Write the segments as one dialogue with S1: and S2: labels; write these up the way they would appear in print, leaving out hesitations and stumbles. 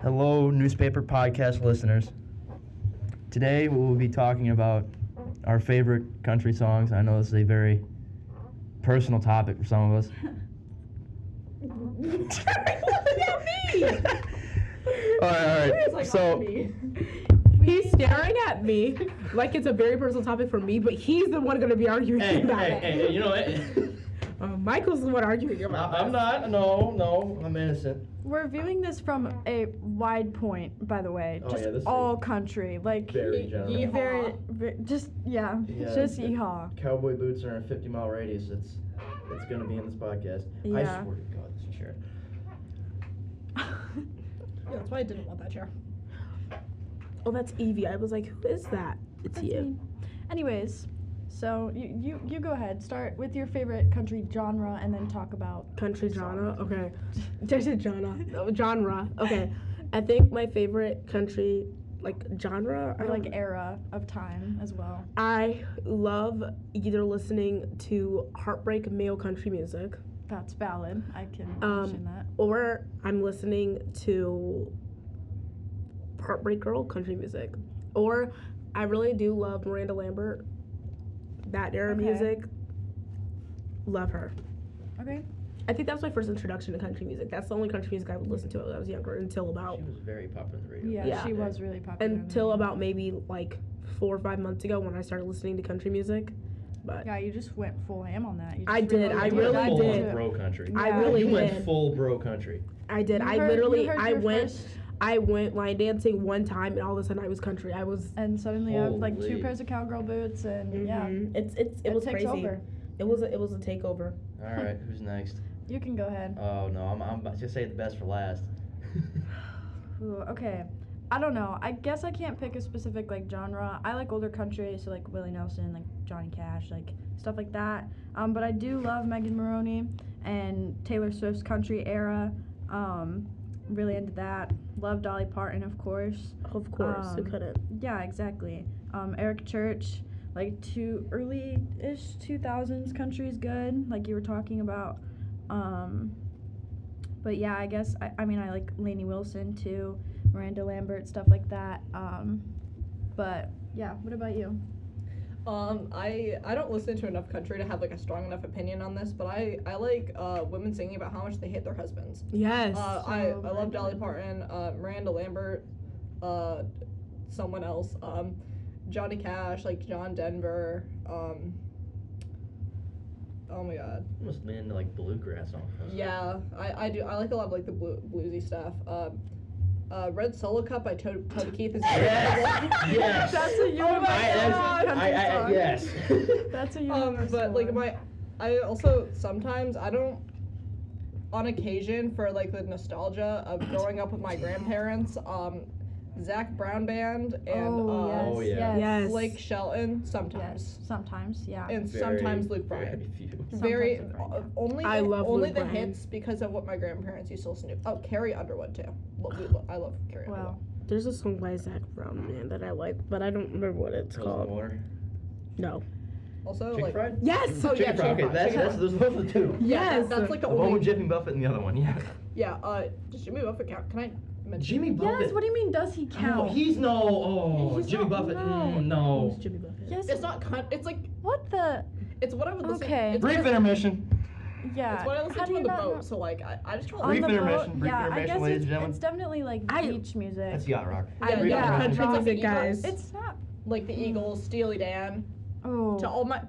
S1: Hello, newspaper podcast listeners. Today we will be talking about our favorite country songs. I know this is a very personal topic for some of us. All right. So
S2: He's staring at me like it's a very personal topic for me, but he's the one going to be arguing about it.
S1: Hey, you know what?
S2: Michael's the one arguing about it.
S1: I'm not. No, I'm innocent.
S3: We're viewing this from a wide point, by the way.
S1: Oh,
S3: Just
S1: yeah, this is
S3: all country. Like,
S1: Very general.
S3: very, just
S1: Yeah,
S3: just
S1: the-
S3: yeehaw.
S1: Cowboy boots are in a 50-mile radius. It's going to be in this podcast. I
S3: Yeah.
S1: swear to God, this chair.
S4: Yeah, that's why I didn't want that chair.
S2: Oh, that's Evie. I was like, who is that? It's
S3: That's
S2: you.
S3: me. Anyways, so you go ahead. Start with your favorite country genre, and then talk about
S2: Country
S3: the song.
S2: genre? Okay. Just a genre. Okay. I think my favorite country, genre,
S3: or like era of time as well.
S2: I love either listening to heartbreak male country music,
S3: That's valid. I can mention that.
S2: or I'm listening to heartbreak girl country music, or I really do love Miranda Lambert, that era
S3: Okay.
S2: music. Love her.
S3: Okay.
S2: I think that was my first introduction to country music. That's the only country music I would listen to when I was younger until about
S1: She was very popular on the radio.
S3: Yeah,
S2: Yeah.
S3: she was really popular.
S2: until about maybe like 4 or 5 months ago when I started listening to country music. But
S3: Yeah, you just went full ham on that. You
S2: I
S3: just
S2: did, I
S1: You
S2: really
S1: went full
S2: did.
S1: bro country.
S2: I
S3: Yeah.
S2: really
S1: You went
S2: did.
S1: full bro country.
S2: I did.
S3: You
S2: I
S3: heard-
S2: literally
S3: you heard
S2: I
S3: your
S2: went
S3: first-
S2: I went line dancing one time and all of a sudden I was country. I was
S3: And suddenly I have like 2
S1: Holy.
S3: pairs of cowgirl boots, and yeah,
S2: it was
S3: takes
S2: crazy.
S3: over.
S2: It was a takeover.
S1: All right, who's next?
S3: You can go ahead.
S1: Oh no, I'm about to say the best for last.
S3: Ooh, okay. I don't know. I guess I can't pick a specific like genre. I like older country, so like Willie Nelson, like Johnny Cash, like stuff like that. But I do love Megan Maroney and Taylor Swift's country era. Really into that. Love Dolly Parton, of course.
S2: Of course, who couldn't?
S3: Yeah, exactly. Eric Church, like early-ish 2000s country is good, like you were talking about. But yeah, I guess I mean I like Lainey Wilson too, Miranda Lambert, stuff like that. But yeah, what about you?
S4: I don't listen to enough country to have like a strong enough opinion on this, but I like women singing about how much they hate their husbands.
S2: Yes.
S4: I love Dolly Parton, Miranda Lambert, someone else, Johnny Cash, like John Denver, oh my god.
S1: Almost been into like bluegrass almost.
S4: Yeah, I do. I like a lot of like the bluesy stuff. Red Solo Cup by Toby Keith is
S1: Yes.
S3: That's a universal country song.
S1: Yes.
S3: That's a universal
S4: but like
S3: one.
S4: I also sometimes I don't, on occasion for like the nostalgia of growing up with my grandparents, Zach Brown Band and
S3: Oh, yes,
S1: yeah.
S2: Yes.
S4: Blake Shelton sometimes,
S3: Yes, sometimes, yeah.
S4: and
S1: Very,
S4: sometimes Luke
S1: very
S4: Bryan.
S1: few.
S4: Very
S3: Sometimes Luke Bryan,
S4: only
S2: I
S4: the,
S2: love
S4: only
S2: Luke
S4: the
S2: Bryan.
S4: hits because of what my grandparents used to listen to. Oh, Carrie Underwood too. I love Carrie Underwood.
S3: Wow.
S2: There's a song by Zach Brown Man that I like, but I don't remember what it's
S1: Frozen
S2: called.
S1: water.
S2: No.
S4: Also
S1: Chicken
S4: like
S1: fried?
S2: Yes.
S4: Oh, yeah,
S1: Chicken fried. Okay,
S4: Chicken
S1: that's
S4: Fried.
S1: those are the two.
S2: Yes.
S4: that's like the
S1: The one
S4: only
S1: with Jimmy Buffett and the other one. Yeah.
S4: yeah. Does Jimmy Buffett count? Can I mention?
S1: Jimmy Buffett.
S3: Yes, what do you mean does he
S1: Oh,
S3: count?
S1: he's no. Oh,
S3: He's
S1: Jimmy
S3: not-
S1: Buffett.
S3: no.
S1: No.
S2: Who's Jimmy Buffett?
S3: Yes.
S4: It's not it's like
S3: What the?
S4: it's what I would listen.
S3: Okay.
S4: It's what
S1: Brief
S4: I-
S1: intermission.
S3: Yeah.
S4: It's what I listen
S3: How
S4: to
S3: do
S4: on
S3: you
S4: the
S3: not
S4: boat.
S3: know?
S4: So like I just
S3: On
S4: want
S1: Brief
S3: the
S1: intermission,
S3: boat?
S1: brief
S3: Yeah, I
S1: intermission,
S3: guess
S1: ladies and gentlemen.
S3: it's definitely like
S2: I-
S3: beach music.
S1: That's yacht rock.
S2: I
S4: Yeah,
S2: love
S4: yeah.
S2: country
S4: It's
S2: music,
S4: like
S2: guys.
S3: It's not.
S4: like the Eagles, Steely Dan.
S3: Oh.
S4: To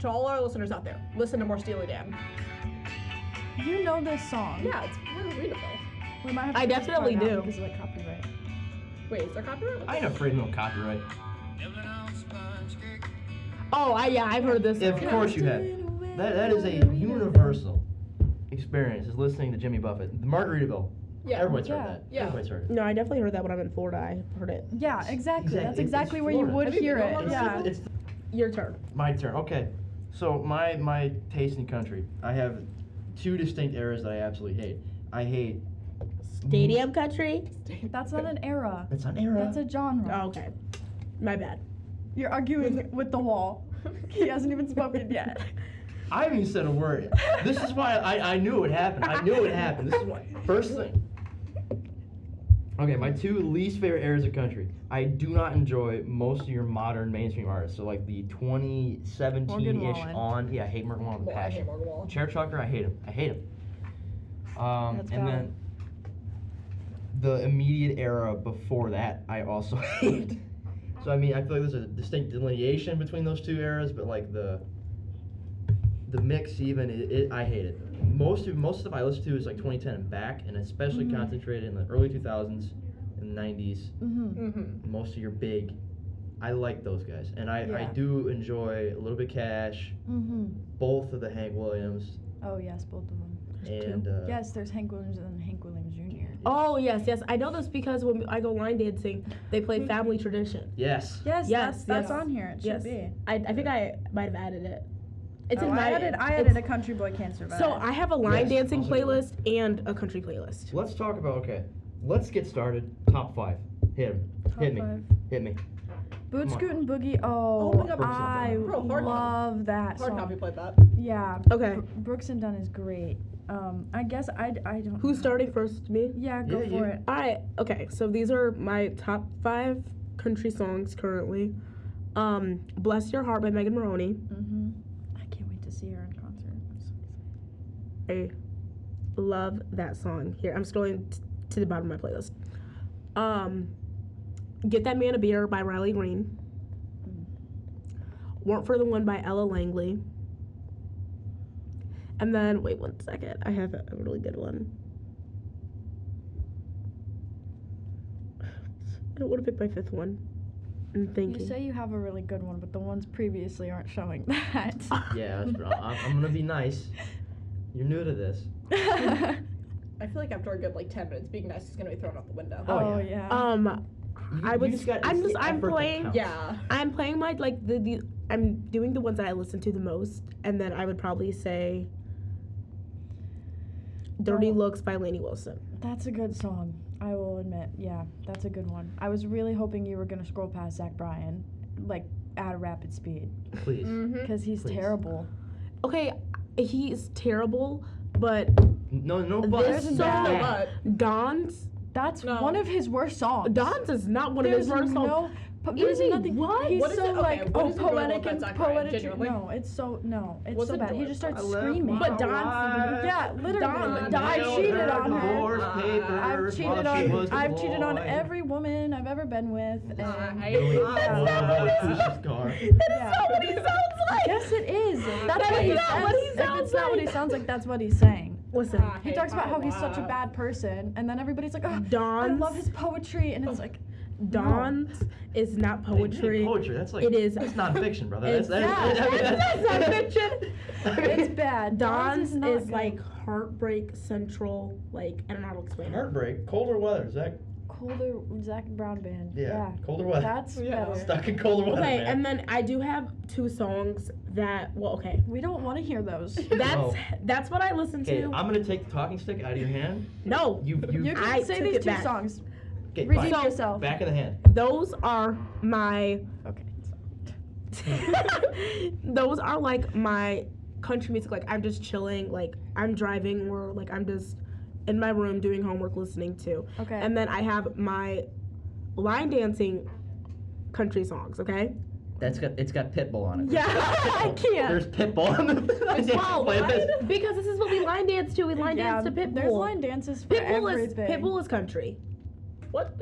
S4: all our listeners out there, listen to more Steely Dan.
S3: You know this song.
S4: Yeah, it's really readable.
S3: We might have to
S2: I
S3: take this
S2: definitely
S3: part out
S2: do.
S3: because of like copyright.
S4: Wait, is there copyright?
S1: I ain't afraid of no copyright.
S2: Oh, I've heard this.
S1: Of
S2: song.
S1: course you have. That is a universal experience. Is listening to Jimmy Buffett, the Margaritaville.
S4: Yeah.
S1: Everybody's
S3: Yeah.
S1: heard that.
S4: Yeah.
S1: Everybody's heard it.
S2: No, I definitely heard that when I'm in Florida. I heard it.
S3: Yeah, exactly. That's
S1: It's
S3: exactly where you
S1: Florida.
S3: would
S4: Have you
S3: hear
S4: been
S3: it.
S4: on
S3: Yeah.
S1: It's
S2: Your turn.
S1: my turn. Okay. So my taste in country, I have two distinct eras that I absolutely hate. I hate.
S2: Stadium country.
S3: That's not an era.
S1: It's an era.
S3: That's a genre.
S2: Oh, okay. My bad.
S3: You're arguing with the wall. He hasn't even spoken yet.
S1: I haven't even said a word. This is why I knew it would happen. I knew it would happen. This is why. First thing. Okay, my two least favorite eras of country. I do not enjoy most of your modern mainstream artists. So like the 2017-ish
S3: Morgan Wallen.
S1: on. Yeah, I hate Morgan Wallen with
S4: Well, I hate
S1: passion.
S4: Morgan Wallen.
S1: Chair Trucker, I hate him.
S3: That's
S1: And
S3: valid.
S1: then the immediate era before that, I also hate. So I mean, I feel like there's a distinct delineation between those two eras, but like the mix even, I hate it. Most stuff I listen to is like 2010 and back, and especially
S3: Mhm.
S1: concentrated in the early 2000s and 90s.
S3: Mm-hmm.
S1: Most of your big, I like those guys, and I
S3: Yeah.
S1: do enjoy a little bit Cash,
S3: Mm-hmm.
S1: both of the Hank Williams,
S3: Oh yes, both of them.
S1: and
S3: Yes, there's Hank Williams and then Hank Williams Jr.
S2: Oh yes, yes. I know this because when I go line dancing, they play Family Tradition.
S1: yes.
S3: Yes,
S2: Yes,
S3: that's
S2: yes.
S3: on here. It should
S2: Yes.
S3: be.
S2: I think I might have added it. It's in
S3: I
S2: my.
S3: added
S2: it's-
S3: a Country Boy Can't Survive.
S2: So I have a line
S1: Yes,
S2: dancing
S1: also
S2: playlist and a country playlist.
S1: Let's talk about let's get started. Top 5. Hit him.
S3: Top
S1: Hit me.
S3: 5.
S1: Hit me.
S3: Boot
S1: Come on.
S3: Scootin' Boogie. Oh,
S4: Oh my God,
S1: Brooks and
S3: I
S1: Dunn.
S4: Bro, hard
S3: love that
S4: Hard
S3: song.
S4: copy played that.
S3: Yeah.
S2: Okay.
S3: Brooks and Dunn is great. I guess I don't.
S2: Who's
S3: know.
S2: starting first? Me.
S3: Yeah, go
S1: Yeah,
S3: for
S1: you.
S3: it.
S2: All right. Okay. So these are my top 5 country songs currently. "Bless Your Heart" by Megan Maroney.
S3: Mm-hmm. I can't wait to see her in concert. I'm so excited.
S2: I love that song. Here, I'm scrolling to the bottom of my playlist. "Get That Man a Beer" by Riley Green. "Weren't for the One" by Ella Langley. And then, wait 1 second, I have a really good one. I don't want to pick my 5th one. I'm thinking.
S3: You say you have a really good one, but the ones previously aren't showing that.
S1: Yeah, I'm gonna be nice. You're new to this.
S4: I feel like after a good like 10 minutes, being nice is gonna be thrown out the window.
S1: Oh,
S3: Oh
S1: yeah.
S3: yeah.
S2: I was.
S1: it's the
S2: I'm
S1: effort that
S2: playing.
S1: counts.
S4: Yeah.
S2: I'm playing my the. I'm doing the ones that I listen to the most, and then I would probably say "Dirty
S3: Oh.
S2: Looks" by Lainey Wilson.
S3: That's a good song. I will admit. Yeah, that's a good one. I was really hoping you were gonna scroll past Zach Bryan, like at a rapid speed,
S1: Please.
S4: Mm-hmm.
S3: because he's
S1: Please.
S3: terrible.
S2: Okay, he's terrible, but
S1: No, but
S2: this
S3: There's
S2: song,
S3: no
S2: Don's
S3: That's
S4: No.
S3: one of his worst songs.
S2: Don's is not one of
S3: There's
S2: his worst songs.
S3: no. There's
S2: Easy,
S3: nothing.
S2: what?
S3: He's
S4: What is
S3: so
S4: it? Okay,
S3: like
S4: what
S3: oh
S4: is it good
S3: poetic
S4: about
S3: and
S4: Zach Bryan,
S3: poetry.
S4: genuinely?
S3: No, it's so it's
S4: What's
S3: so
S4: it
S3: bad. He
S4: good?
S3: just starts
S1: I left
S3: screaming.
S2: But Don-
S3: Yeah, literally.
S2: Don-
S3: I
S2: Don-
S3: cheated on her.
S1: Divorce papers
S3: I've cheated
S1: while she was
S3: on. I've cheated on
S1: deployed.
S3: every woman I've ever been with. And
S1: Really?
S3: Yeah.
S1: That's car.
S2: That is not what he sounds like.
S3: Yes, it is. That's
S2: That
S3: what
S2: is
S3: he
S2: not what he
S3: If
S2: sounds
S3: it's not what he
S2: like.
S3: sounds like, that's what he's saying.
S2: Listen,
S3: He talks about how he's such a bad person, and then everybody's like, oh, I
S2: Don's
S3: love his poetry, and it's like,
S2: Don's is not poetry.
S1: Poetry. That's like
S2: It is.
S1: That's nonfiction, brother.
S2: It's- That's not fiction.
S3: it's bad.
S2: Don's
S3: not
S2: is
S3: good.
S2: like Heartbreak Central. Like I don't know how to explain it.
S1: Heartbreak. Colder weather, Zach.
S3: Colder Zach Brown Band.
S1: Yeah. Colder weather.
S3: That's
S4: Yeah.
S3: better.
S1: Stuck in colder weather.
S2: Okay,
S1: man.
S2: and then I do have 2 songs that. Well, okay,
S3: We don't want to hear those.
S2: that's what I listen
S1: Okay,
S2: to.
S1: I'm gonna take the talking stick out of your hand.
S2: No,
S3: You can
S2: I
S3: say
S2: took
S3: these
S2: it
S3: 2
S2: back.
S3: songs.
S1: Okay,
S3: Redeem
S1: fine.
S3: yourself.
S1: Back of the hand.
S2: those are my.
S3: Okay.
S2: Those are like my country music. Like I'm just chilling. Like I'm driving or like I'm just in my room doing homework listening to.
S3: Okay.
S2: And then I have my line dancing country songs. Okay.
S1: It's got Pitbull on it.
S2: Yeah, I can't.
S1: There's Pitbull on the
S2: Wow,
S1: playlist.
S2: because this is what we line dance to. We line dance to Pitbull.
S3: There's line dances for everything.
S2: Pitbull is country. What?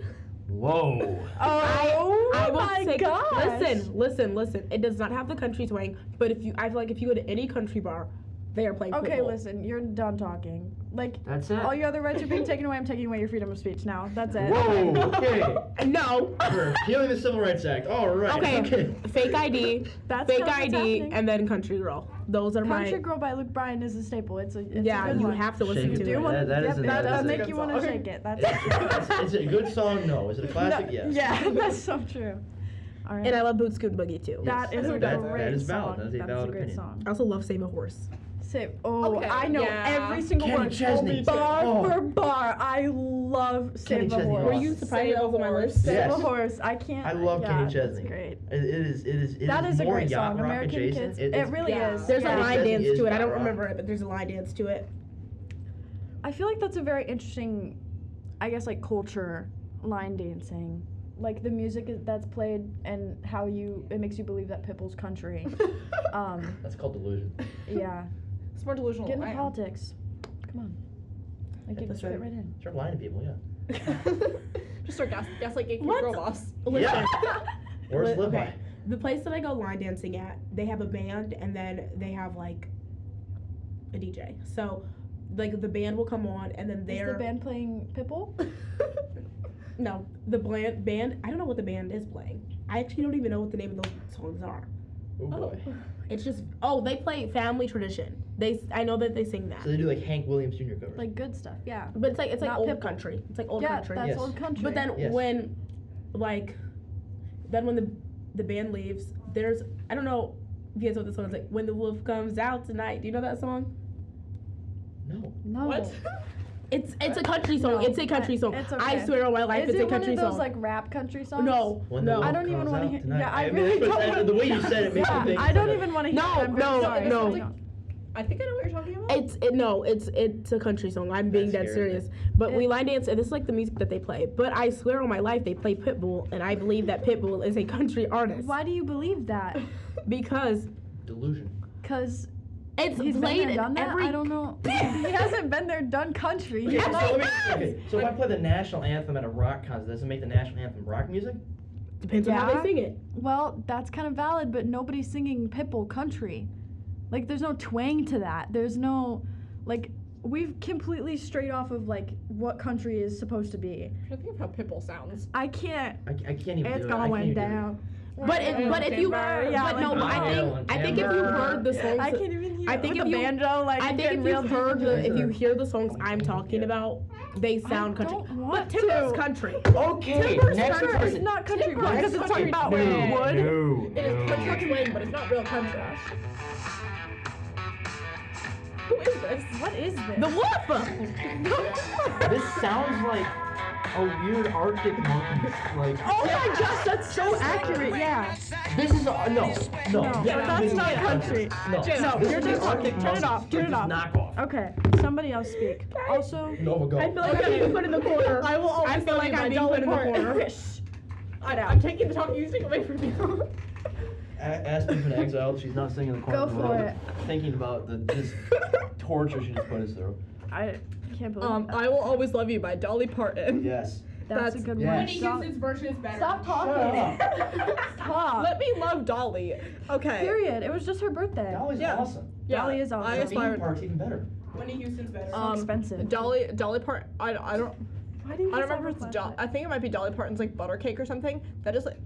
S1: Whoa.
S3: Oh
S2: I will
S3: my
S2: say,
S3: gosh.
S2: listen. It does not have the country twang, but I feel like if you go to any country bar, they are playing
S3: Okay,
S2: Pitbull.
S3: listen, you're done talking. Like,
S1: That's it.
S3: all your other rights are being taken away. I'm taking away your freedom of speech now. That's it.
S1: Whoa. Okay.
S2: No.
S1: We're killing the Civil Rights Act. All right.
S2: Okay. Fake ID.
S3: That's
S2: Fake
S3: not what's
S2: ID,
S3: happening.
S2: and then Country Girl. Those are
S3: Country
S2: my.
S3: Girl by Luke Bryan is a staple. It's a
S2: Yeah,
S3: good
S2: you
S3: one.
S2: have to listen
S1: Shake
S2: to
S1: it,
S2: it.
S3: Do one.
S1: That is
S3: Yep,
S1: a-
S3: that
S1: that
S3: does
S1: is a
S3: make
S4: good
S3: you want to
S4: song.
S3: shake it. That's
S1: Is it a good song? No. Is it a classic?
S3: No,
S1: Yes.
S3: Yeah, that's so true. All right.
S2: And I love Boot Scoot Boogie too.
S3: That is a
S1: That-
S3: great
S1: that is valid.
S3: song.
S1: That is a
S3: That
S1: valid
S3: a great
S1: opinion.
S3: song.
S2: I also love Save a Horse.
S3: Oh,
S4: Okay,
S3: I know
S4: yeah.
S3: every single
S1: Kenny
S3: word.
S1: Chesney.
S3: Bar
S1: Oh.
S3: for bar. I love
S1: Kenny
S3: Save a
S1: Chesney
S3: Horse.
S2: Were you surprised
S4: Save
S2: that
S4: a
S2: was on my
S4: Horse.
S2: list?
S3: Save
S1: Yes.
S3: a Horse. I can't.
S1: I love
S3: yeah,
S1: Kenny Chesney.
S3: That's great.
S1: It
S3: That
S1: is
S3: is a
S1: more
S3: great
S1: yacht
S3: song.
S1: rock
S3: American
S1: adjacent.
S3: Kids. It really
S4: Yeah.
S3: is.
S2: There's
S3: yeah.
S2: a line
S1: Chesney
S2: dance
S1: is
S2: to it. I
S1: yacht
S2: don't
S1: rock.
S2: remember it, but there's a line dance to it.
S3: I feel like that's a very interesting, I guess, like culture line dancing. Like the music that's played and how it makes you believe that Pitbull's country.
S1: That's called delusion.
S3: Yeah.
S4: It's more delusional.
S3: Get
S4: than
S3: into
S4: I am.
S3: politics. Come on. Like you can
S2: That's
S3: fit
S2: right.
S3: right in.
S1: Start lying to people, yeah.
S4: Just start gaslight gay
S2: What?
S4: girl boss.
S2: Listen,
S1: Yeah. Worst live
S2: okay.
S1: by.
S2: The place that I go line dancing at, they have a band and then they have like a DJ. So, like the band will come on and then
S3: Is
S2: they're
S3: the band playing Pitbull?
S2: no, the band. I don't know what the band is playing. I actually don't even know what the name of those songs are.
S1: Oh boy.
S2: It's just they play Family Tradition. I know that they sing that,
S1: So they do like Hank Williams Jr. covers.
S3: Like good stuff, yeah.
S2: but it's like
S3: Not
S2: old
S3: Pitbull.
S2: country. It's like old
S3: Yeah,
S2: country.
S3: that's
S1: Yes.
S3: old country.
S2: But then
S1: Yes.
S2: when the band leaves, there's I don't know if you guys know what the song is like. When the wolf comes out tonight. Do you know that song?
S1: No.
S3: No.
S4: What?
S2: It's a country song.
S3: No,
S2: it's a country song.
S3: it's
S2: I
S3: okay.
S2: swear on my life,
S3: Is
S2: it's
S3: it
S2: a country
S3: one of those
S2: song.
S3: like rap country songs?
S2: No,
S1: When the
S2: no.
S1: wolf
S3: I don't even
S1: comes
S3: wanna
S1: out
S3: hear-
S1: tonight.
S3: yeah, I
S1: mean,
S3: really
S1: that's what-
S3: don't wanna-
S1: the way you said it makes
S3: Yeah,
S1: me think.
S3: I don't even want to hear
S2: No,
S3: it. I'm very
S2: no,
S3: sorry.
S2: no.
S3: Like,
S4: I think I know what you're talking about.
S2: It's a country song. I'm being
S1: That
S2: dead
S1: scares me.
S2: serious. But we line dance, and this is like the music that they play. But I swear on my life, they play Pitbull, and I believe that Pitbull is a country artist.
S3: Why do you believe that?
S2: Because
S1: Delusion.
S3: Because
S2: it's
S3: he's been
S2: played
S3: there,
S2: in
S3: done that?
S2: every.
S3: I don't know. He hasn't been there, done country.
S1: Okay,
S3: He's
S1: so,
S3: like-
S1: so if I play the national anthem at a rock concert, does it make the national anthem rock music?
S2: Depends on how
S3: Yeah.
S2: they sing it.
S3: Well, that's kind of valid, but nobody's singing Pitbull country. Like, there's no twang to that. There's no, like, we've completely strayed off of, like, what country is supposed to be.
S4: I think of how Pitbull sounds.
S3: I can't.
S1: I can't even
S3: It's
S1: do it. I can't
S3: going
S1: even do it.
S3: down.
S2: But if you
S3: Yeah,
S2: but no,
S3: like-
S2: I think if you heard the songs,
S3: I can't even hear
S2: I
S3: it.
S2: think
S3: With
S2: if
S3: the
S2: you-
S3: banjo, like,
S2: I think
S3: getting
S2: if
S3: real
S2: you
S3: deep
S2: heard
S3: into it.
S2: if you hear the songs I'm talking
S1: Yeah.
S2: about, they sound country.
S3: don't
S2: But
S3: want
S2: Timber's
S3: to.
S2: country.
S1: Okay,
S3: Timber's
S1: next
S3: country.
S1: person.
S3: It's not country
S2: Timber's
S3: because it's talking about wood.
S1: No.
S4: It is country twang, but it's not real country. Who is this?
S3: What is this?
S2: The wolf.
S1: This sounds like a weird Arctic monkey. Like.
S2: Oh my gosh, that's so accurate. Yeah.
S1: This is no.
S3: No,
S1: Yeah,
S3: that's
S1: this is
S3: not
S1: the
S3: country.
S1: No,
S3: No,
S1: this
S3: you're
S1: is the
S3: just
S1: Arctic
S3: turn it
S1: monkey,
S3: off, turn
S1: which
S3: it
S1: is
S3: off.
S1: knockoff.
S3: Okay, somebody else speak. Also,
S1: Nova go.
S2: I feel like I'm being put in the corner.
S4: I will always
S2: I feel like I'm being put in the corner.
S4: I'm taking the talking music away from you.
S1: Aspen's been exiled. She's not singing in the corner.
S3: Go for it.
S1: Thinking about this torture she just put us through.
S3: I can't believe that.
S4: I Will Always Love You by Dolly Parton.
S1: Yes.
S3: That's a
S4: that's-
S3: good
S1: yes.
S3: one.
S1: Whitney
S3: Stop,
S2: version is better.
S3: stop
S1: Shut
S3: talking. Stop.
S4: Let me love Dolly. Okay.
S3: Period. It was just her birthday.
S1: Dolly's
S4: Yeah.
S1: awesome.
S4: Yeah,
S3: Dolly is awesome.
S4: I
S3: Theme
S4: aspire.
S1: Park's even better.
S2: Whitney Houston's better.
S3: So expensive.
S4: Dolly Parton. I don't.
S3: Why do you
S4: I don't
S3: just
S4: remember if it's I think it might be Dolly Parton's like butter cake or something. That is like,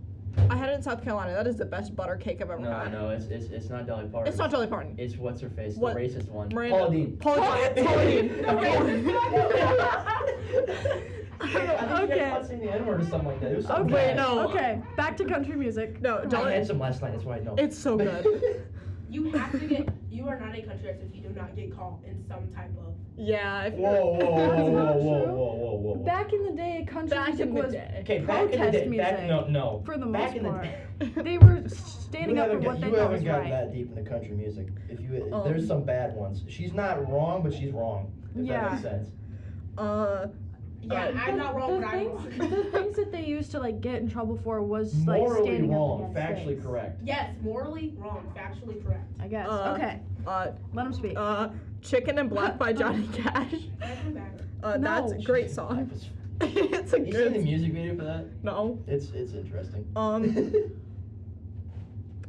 S4: I had it in South Carolina. That is the best butter cake I've ever had.
S1: No, it's not Dolly Parton.
S4: It's not Dolly Parton.
S1: It's what's her face,
S4: What?
S1: the racist one.
S4: Miranda.
S1: Paula Dean.
S4: Paula Dean.
S1: I think she
S3: Okay.
S1: got caught saying the N-word or something like that. It was something
S3: Okay,
S1: bad.
S4: no.
S3: Okay, back to country music.
S4: No,
S1: I
S4: Dolly.
S1: had some last night. That's why I know.
S4: It's so good.
S2: You have to get. You are not a country artist if you do not get caught in some type of.
S4: Yeah. If
S1: Whoa, whoa, whoa,
S3: That's
S1: whoa,
S3: not
S1: whoa,
S3: true.
S1: whoa, whoa, whoa, whoa.
S3: Back in the day, country
S4: Back
S3: music
S4: in the
S3: was
S4: day.
S1: Okay, back in the
S3: protest
S1: day.
S3: music.
S1: No.
S3: for the
S1: back
S3: most
S1: in the
S3: part.
S1: day.
S3: They were standing
S1: you
S3: up for
S1: haven't
S3: what they
S1: you
S3: thought
S1: haven't
S3: was
S1: gotten
S3: right.
S1: that deep in the country music. If you,
S4: Oh.
S1: there's some bad ones. She's not wrong, but she's wrong. If
S3: Yeah.
S1: that makes sense.
S2: Yeah, I'm not wrong, but I'm wrong.
S3: The things that they used to like get in trouble for was like
S1: Morally
S3: standing
S1: wrong,
S3: up against
S1: factually
S3: things.
S1: correct.
S2: Yes, morally wrong, factually correct.
S3: I guess.
S4: Uh,
S3: okay, let him speak.
S4: Chicken and Black by Johnny Cash.
S3: No.
S4: That's a great song. It's a
S1: You seen the
S4: good.
S1: music video for that?
S4: No.
S1: It's interesting.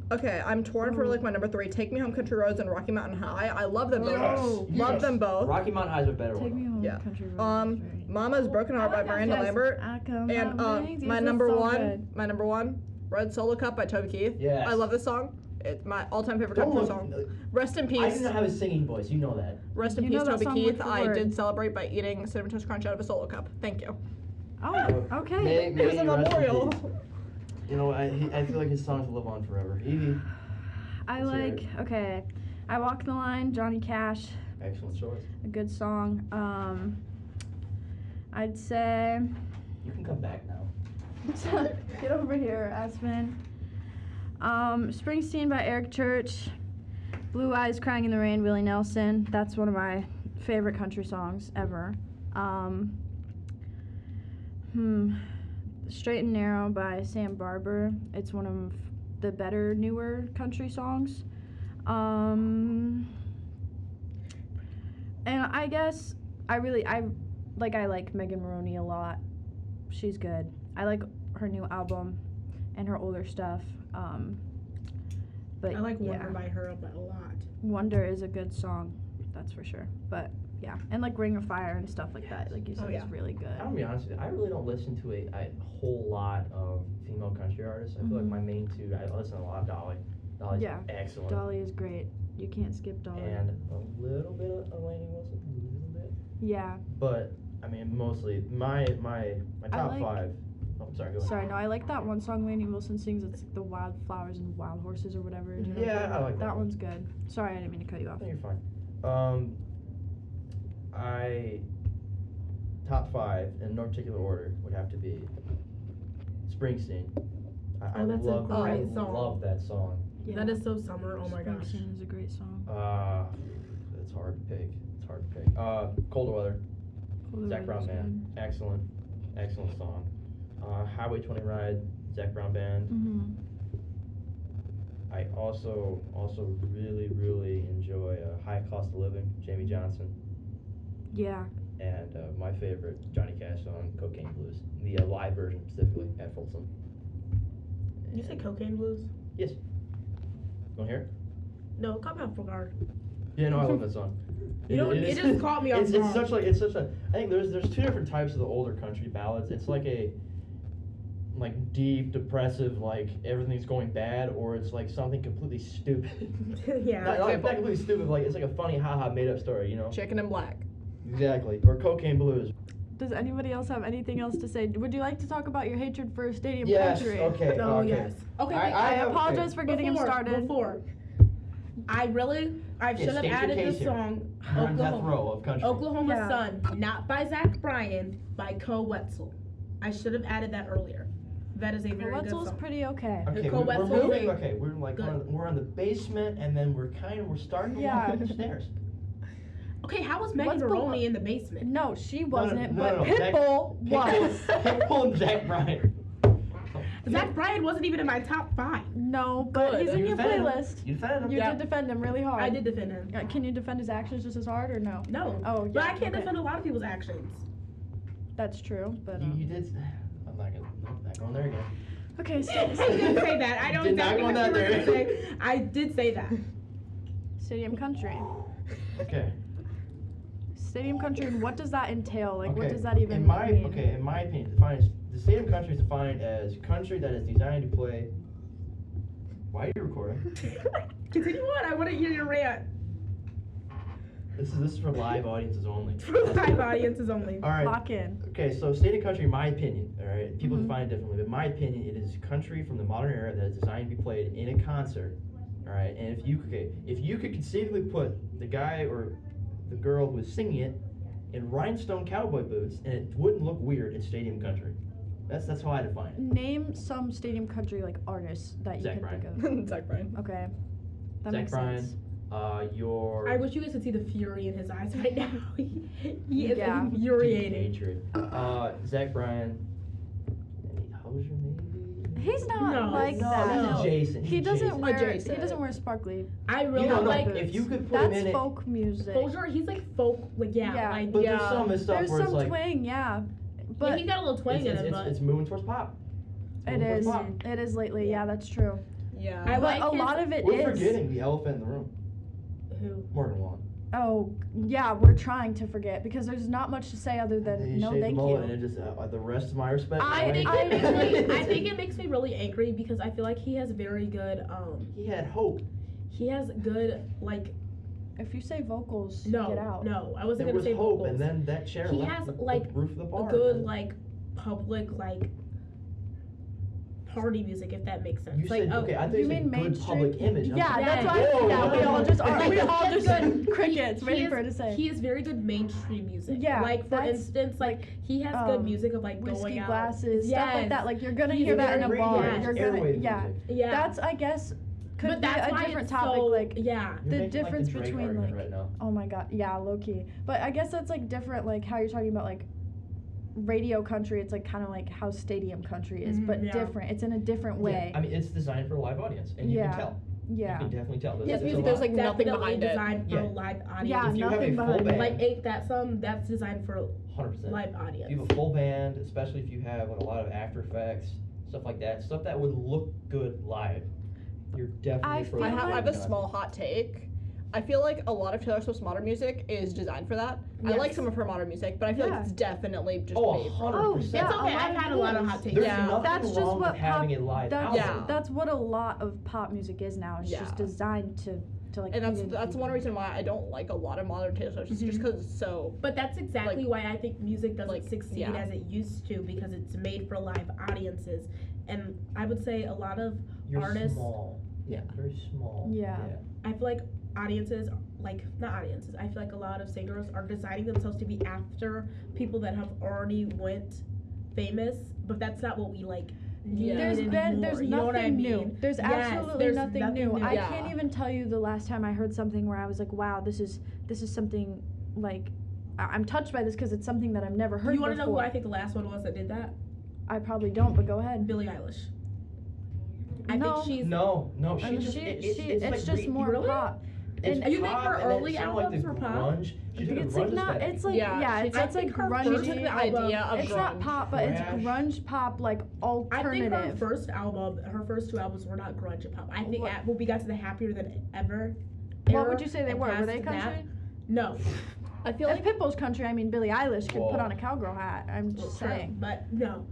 S4: Okay, I'm torn for like my number 3. Take Me Home, Country Roads, and Rocky Mountain High. I love them both.
S3: Yes.
S4: Love them both.
S1: Rocky Mountain High's a better
S3: Take me
S1: one.
S3: home,
S4: Yeah.
S3: country roads.
S4: Mama's Broken Heart by Miranda Lambert. And my number one, Red Solo Cup by Toby Keith.
S1: Yes.
S4: I love this song. It's my all-time favorite country song. Rest in
S1: I
S4: peace.
S1: didn't have a singing voice. You know that.
S4: Rest in
S3: You know
S4: peace,
S3: that
S4: Toby
S3: song
S4: Keith.
S3: word for
S4: I
S3: word.
S4: did celebrate by eating Cinnamon Toast Crunch out of a Solo Cup. Thank you.
S3: Oh, okay.
S1: May
S4: There's a
S1: he rest in
S4: memorial.
S1: peace. You know, I feel like his songs will live on forever. Evie.
S3: I
S1: Let's hear
S3: like.
S1: it.
S3: Okay, I Walk the Line. Johnny Cash,
S1: Excellent choice.
S3: a good song. I'd say.
S1: You can come back now.
S3: Get over here, Aspen. Springsteen by Eric Church. Blue Eyes Crying in the Rain, Willie Nelson. That's one of my favorite country songs ever. Straight and Narrow by Sam Barber. It's one of the better newer country songs. And I guess I like Megan Maroney a lot. She's good. I like her new album and her older stuff. But
S2: I like
S3: yeah.
S2: Wonder by her a lot.
S3: Wonder is a good song, that's for sure. But yeah, and like Ring of Fire and stuff like that, like you said,
S2: yeah.
S3: is really good.
S1: I'm gonna be honest with you, I really don't listen to a whole lot of female country artists. I feel like my main two, I listen to a lot of Dolly. Dolly's
S3: Yeah,
S1: excellent.
S3: Dolly is great. You can't skip Dolly.
S1: And a little bit of Lainey Wilson, a little bit.
S3: Yeah.
S1: But I mean, mostly my top
S3: like-
S1: 5. Oh, sorry. Go ahead.
S3: Sorry, no, I like that one song Lainey Wilson sings. It's like the Wildflowers and Wild Horses or whatever. Do you know what I'm
S1: Yeah,
S3: talking
S1: I
S3: about?
S1: like that one.
S3: one's good. Sorry, I didn't mean to cut you off.
S1: No, you're fine. Top 5 in no particular order would have to be Springsteen. I
S2: Oh, that's a
S1: love
S2: great
S1: I
S2: song.
S1: love that song.
S3: Yeah.
S2: That is so summer. Oh my gosh.
S3: Springsteen is a great song.
S1: It's hard to pick. Colder Weather.
S3: Colder
S1: Zach Brown
S3: Weather's
S1: Band. Excellent song. Highway 20 Ride. Zach Brown Band.
S3: Mhm.
S1: I also really enjoy High Cost of Living. Jamie Johnson.
S3: Yeah.
S1: And my favorite Johnny Cash song, Cocaine Blues, the live version specifically at Folsom.
S2: You say Cocaine Blues?
S1: Yes. Want to hear it?
S2: No, it caught me off guard.
S1: Yeah, no, I love that song.
S2: It just caught me off
S1: it's
S2: guard.
S1: it's such a. I think there's 2 different types of the older country ballads. It's like a deep, depressive, like everything's going bad, or it's like something completely stupid.
S2: Yeah.
S1: not completely stupid, like it's like a funny, haha, made up story, you know?
S4: Chicken and Black.
S1: Exactly. Or Cocaine Blues.
S3: Does anybody else have anything else to say? Would you like to talk about your hatred for Stadium
S1: Yes.
S3: Country?
S1: Okay.
S2: Oh
S1: okay.
S2: yes. Okay. wait,
S3: I
S1: have-
S3: apologize for getting him started.
S2: Before. I should have
S1: state your
S2: added
S1: case
S2: the
S1: here.
S2: song
S1: You're on death
S2: Oklahoma.
S1: row of country.
S2: Oklahoma
S3: Yeah.
S2: Sun, not by Zach Bryan, by Co Wetzel. I should have added that earlier. That is a very good
S3: Wetzel's
S2: song.
S3: pretty okay.
S1: Okay,
S2: Cole
S1: we're
S2: Wetzel
S1: moving.
S2: thing.
S1: Okay, we're like
S2: Good.
S1: we're on the basement, and then we're starting to walk up the stairs.
S2: Okay, how was Megan
S3: What's
S2: Maroney in the basement?
S3: No, she wasn't,
S1: no,
S3: but
S1: no, Zach-
S3: Pitbull was.
S1: Pitbull and Zach Bryan.
S2: Zach Bryan wasn't even in my top 5.
S3: No, but
S2: Good.
S3: he's in
S1: You
S3: your
S1: defended him.
S3: playlist.
S1: You defended him.
S3: You
S2: Yeah.
S3: did defend him really hard.
S2: I did defend him.
S3: Can you defend his actions just as hard or no?
S2: No.
S3: Oh,
S2: But
S3: yeah,
S2: I can't
S3: okay.
S2: defend a lot of people's actions.
S3: That's true, but
S1: You did. I'm not going there again.
S3: okay. So,
S2: I didn't say that. I know
S1: Did not
S2: exactly
S1: go
S2: what
S1: that
S2: you were
S1: there.
S2: gonna say. I did say that.
S3: Stadium Country.
S1: Okay.
S3: Stadium Country. And what does that entail? Like, what
S1: Okay,
S3: does that even
S1: in my
S3: mean?
S1: in my opinion, the stadium country is defined as country that is designed to play. Why are you recording?
S2: Continue on. I want to hear your rant.
S1: This is for live audiences only.
S2: For live audiences only.
S1: All right.
S3: Lock in.
S1: Okay, so stadium country, in my opinion, all right, people
S3: Mhm.
S1: define it differently, but in my opinion, it is country from the modern era that is designed to be played in a concert, all right. And if you could conceivably put the guy or the girl who is singing it in rhinestone cowboy boots, and it wouldn't look weird in stadium country. That's how I define it.
S3: Name some Stadium Country like artists that you
S1: Zach
S3: can think
S1: Bryan.
S3: of.
S4: Zach Bryan.
S3: Okay. That
S1: Zach
S3: makes
S1: Bryan.
S3: sense.
S1: Your
S2: I wish you guys could see the fury in his eyes right now. He is
S3: Yeah.
S2: infuriated.
S1: hatred. Zach Bryan. Any Hosier maybe?
S3: He's not
S2: No,
S3: like
S2: no,
S3: that.
S2: no.
S1: This is Jason.
S3: He
S1: He's
S3: doesn't
S1: Jason.
S3: wear.
S4: Jason.
S3: He doesn't wear sparkly.
S2: I really
S1: You know,
S2: like.
S1: if you could put him
S3: That's
S1: in it,
S3: folk music.
S2: Folger, he's like folk, like
S3: Yeah.
S2: like
S1: but
S2: yeah.
S1: there's some of his stuff
S3: There's
S1: where it's
S3: some
S1: like
S3: twang, yeah.
S2: But
S3: But
S2: he got a little twang in it,
S1: it's moving towards pop. It's
S3: it
S1: moving towards
S3: is.
S1: pop.
S3: It is lately. Yeah, that's true.
S4: Yeah.
S2: I
S3: But
S2: like
S3: a
S2: his-
S3: lot of it
S1: We're
S3: is.
S1: forgetting the elephant in the room.
S2: Who?
S1: Morgan Wallen.
S3: Oh, yeah, we're trying to forget because there's not much to say other than
S1: He
S3: no,
S1: shaved the
S3: thank
S1: mullet, and
S3: you.
S1: it just the rest of my respect.
S2: I think
S3: I-
S2: it makes me. I think it makes me really angry because I feel like he has very good.
S1: He had hope.
S2: He has good like.
S3: If you say vocals,
S2: No,
S3: get out.
S2: no, I wasn't
S1: There
S2: gonna
S1: was
S2: say
S1: hope,
S2: vocals.
S1: and then that chair
S2: He
S1: left
S2: has,
S1: the
S2: like,
S1: roof of the bar.
S2: a good
S1: man.
S2: like public like party music, if that makes sense.
S1: You
S2: like
S1: said okay. I think
S3: you
S1: you said
S3: mean
S1: good
S3: mainstream?
S1: public image. I'm
S3: Yeah,
S1: like,
S3: that's why.
S1: whoa,
S3: Yeah, we all just
S2: Like,
S3: we all
S2: he
S3: just
S2: has good-
S3: crickets
S2: he
S3: waiting
S2: is-
S3: for her to say.
S2: He has very good mainstream music.
S3: Yeah,
S2: Like for
S3: that's,
S2: instance, like he has good music of like
S3: Whiskey
S2: going out.
S3: glasses, stuff like
S2: Yes.
S3: that. Like you're gonna
S2: He's
S3: hear that in a
S2: very
S3: bar.
S2: yes.
S3: You're gonna,
S1: Airwave
S3: yeah.
S1: music.
S2: Yeah.
S3: That's I guess could
S2: but
S3: be
S2: that's
S3: a
S2: why
S3: different
S2: it's
S3: topic.
S2: so,
S3: Like
S2: yeah.
S1: You're
S3: the
S1: making,
S3: difference
S1: like, the Drake
S3: between,
S1: argument
S3: like-
S1: right now.
S3: oh my god, yeah, low key. But I guess that's like different. Like how you're talking about like radio country. It's like kind of like how stadium country is, but
S2: yeah.
S3: different. It's in a different way.
S1: Yeah, I mean, it's designed for a live audience, and you
S3: Yeah.
S1: can tell.
S3: Yeah.
S1: You can definitely tell.
S4: Yes,
S1: It's
S4: music,
S1: a
S4: there's,
S1: lot-
S4: like, nothing
S2: Definitely
S4: behind it.
S2: designed for
S1: Yeah.
S2: a live audience.
S3: Yeah,
S1: If you have
S3: nothing
S1: a full
S3: behind it.
S1: band,
S2: Like Ain't That Some, that's designed for a
S1: 100%.
S2: live audience.
S1: If you have a full band, especially if you have like a lot of After Effects, stuff like that, stuff that would look good live, you're definitely
S3: I
S1: for
S3: feel
S4: I
S1: the
S4: have, I
S3: like-
S4: have a small hot take. I feel like a lot of Taylor Swift's modern music is designed for that. I like
S2: Yes.
S4: some of her modern music, but I feel
S3: Yeah.
S4: like it's definitely just
S1: Oh,
S4: made for
S1: 100%.
S3: yeah,
S2: It's okay.
S3: a lot
S2: I've
S3: of
S2: had
S3: it
S2: a lot of
S3: is.
S2: hot takes.
S1: There's
S4: Yeah.
S1: nothing
S3: That's just
S1: wrong
S3: what
S1: with having
S3: pop-
S1: a live
S3: That's
S1: album.
S4: Yeah.
S3: that's what a lot of pop music is now. It's
S4: Yeah.
S3: just designed to like.
S4: And
S3: cater to
S4: that's one
S3: people.
S4: reason why I don't like a lot of modern Taylor Swift, just because it's so.
S2: But that's exactly
S4: Like-
S2: why I think music doesn't
S4: like,
S2: succeed
S4: yeah.
S2: as it used to, because it's made for live audiences. And I would say a lot of
S1: You're
S2: artists,
S1: small.
S4: Yeah.
S1: Very small.
S3: Yeah.
S2: I feel like audiences, like, not audiences, I feel like a lot of singers are designing themselves to be after people that have already went famous, but that's not what we like.
S4: Yeah.
S3: There's
S2: There's
S3: nothing
S2: you know what I
S3: new.
S2: mean?
S3: There's
S2: Yes,
S3: absolutely
S2: there's
S3: nothing new. I
S4: Yeah.
S3: can't even tell you the last time I heard something where I was like, wow, this is something like I'm touched by this because it's something that I've never heard
S2: You want to
S3: before.
S2: know who I think the last one was that did that?
S3: I probably don't, but go ahead.
S2: Billie Eilish. I
S3: No.
S2: think she's.
S1: No,
S3: I mean,
S1: it's
S3: it's
S1: like
S3: just more
S2: really?
S3: pop.
S1: It's
S3: and
S2: You think
S1: pop,
S2: her
S1: and then
S2: early
S1: some, like,
S2: albums
S1: the
S2: were pop?
S1: grunge. She took a
S3: It's
S1: grunge
S3: like not.
S1: aesthetic.
S3: It's like
S4: Yeah,
S3: it's
S2: I
S3: like
S2: think her
S3: grungy.
S2: first
S4: She took the
S2: album-
S4: idea of
S3: It's
S4: grunge.
S3: not pop, but it's
S1: Thrash.
S3: grunge pop, like
S2: I think
S3: alternative.
S2: her first album, her first two albums were not grunge and pop. I think
S3: What?
S2: when we got to the Happier Than Ever.
S3: What
S2: era
S3: would you say they
S2: and
S3: were? Were
S2: past
S3: they
S2: that-
S3: country?
S2: No.
S4: I feel
S3: If
S4: like
S3: Pitbull's country, I mean Billie Eilish could put
S1: Whoa.
S3: on a cowgirl hat. I'm just
S2: True,
S3: saying.
S2: But no,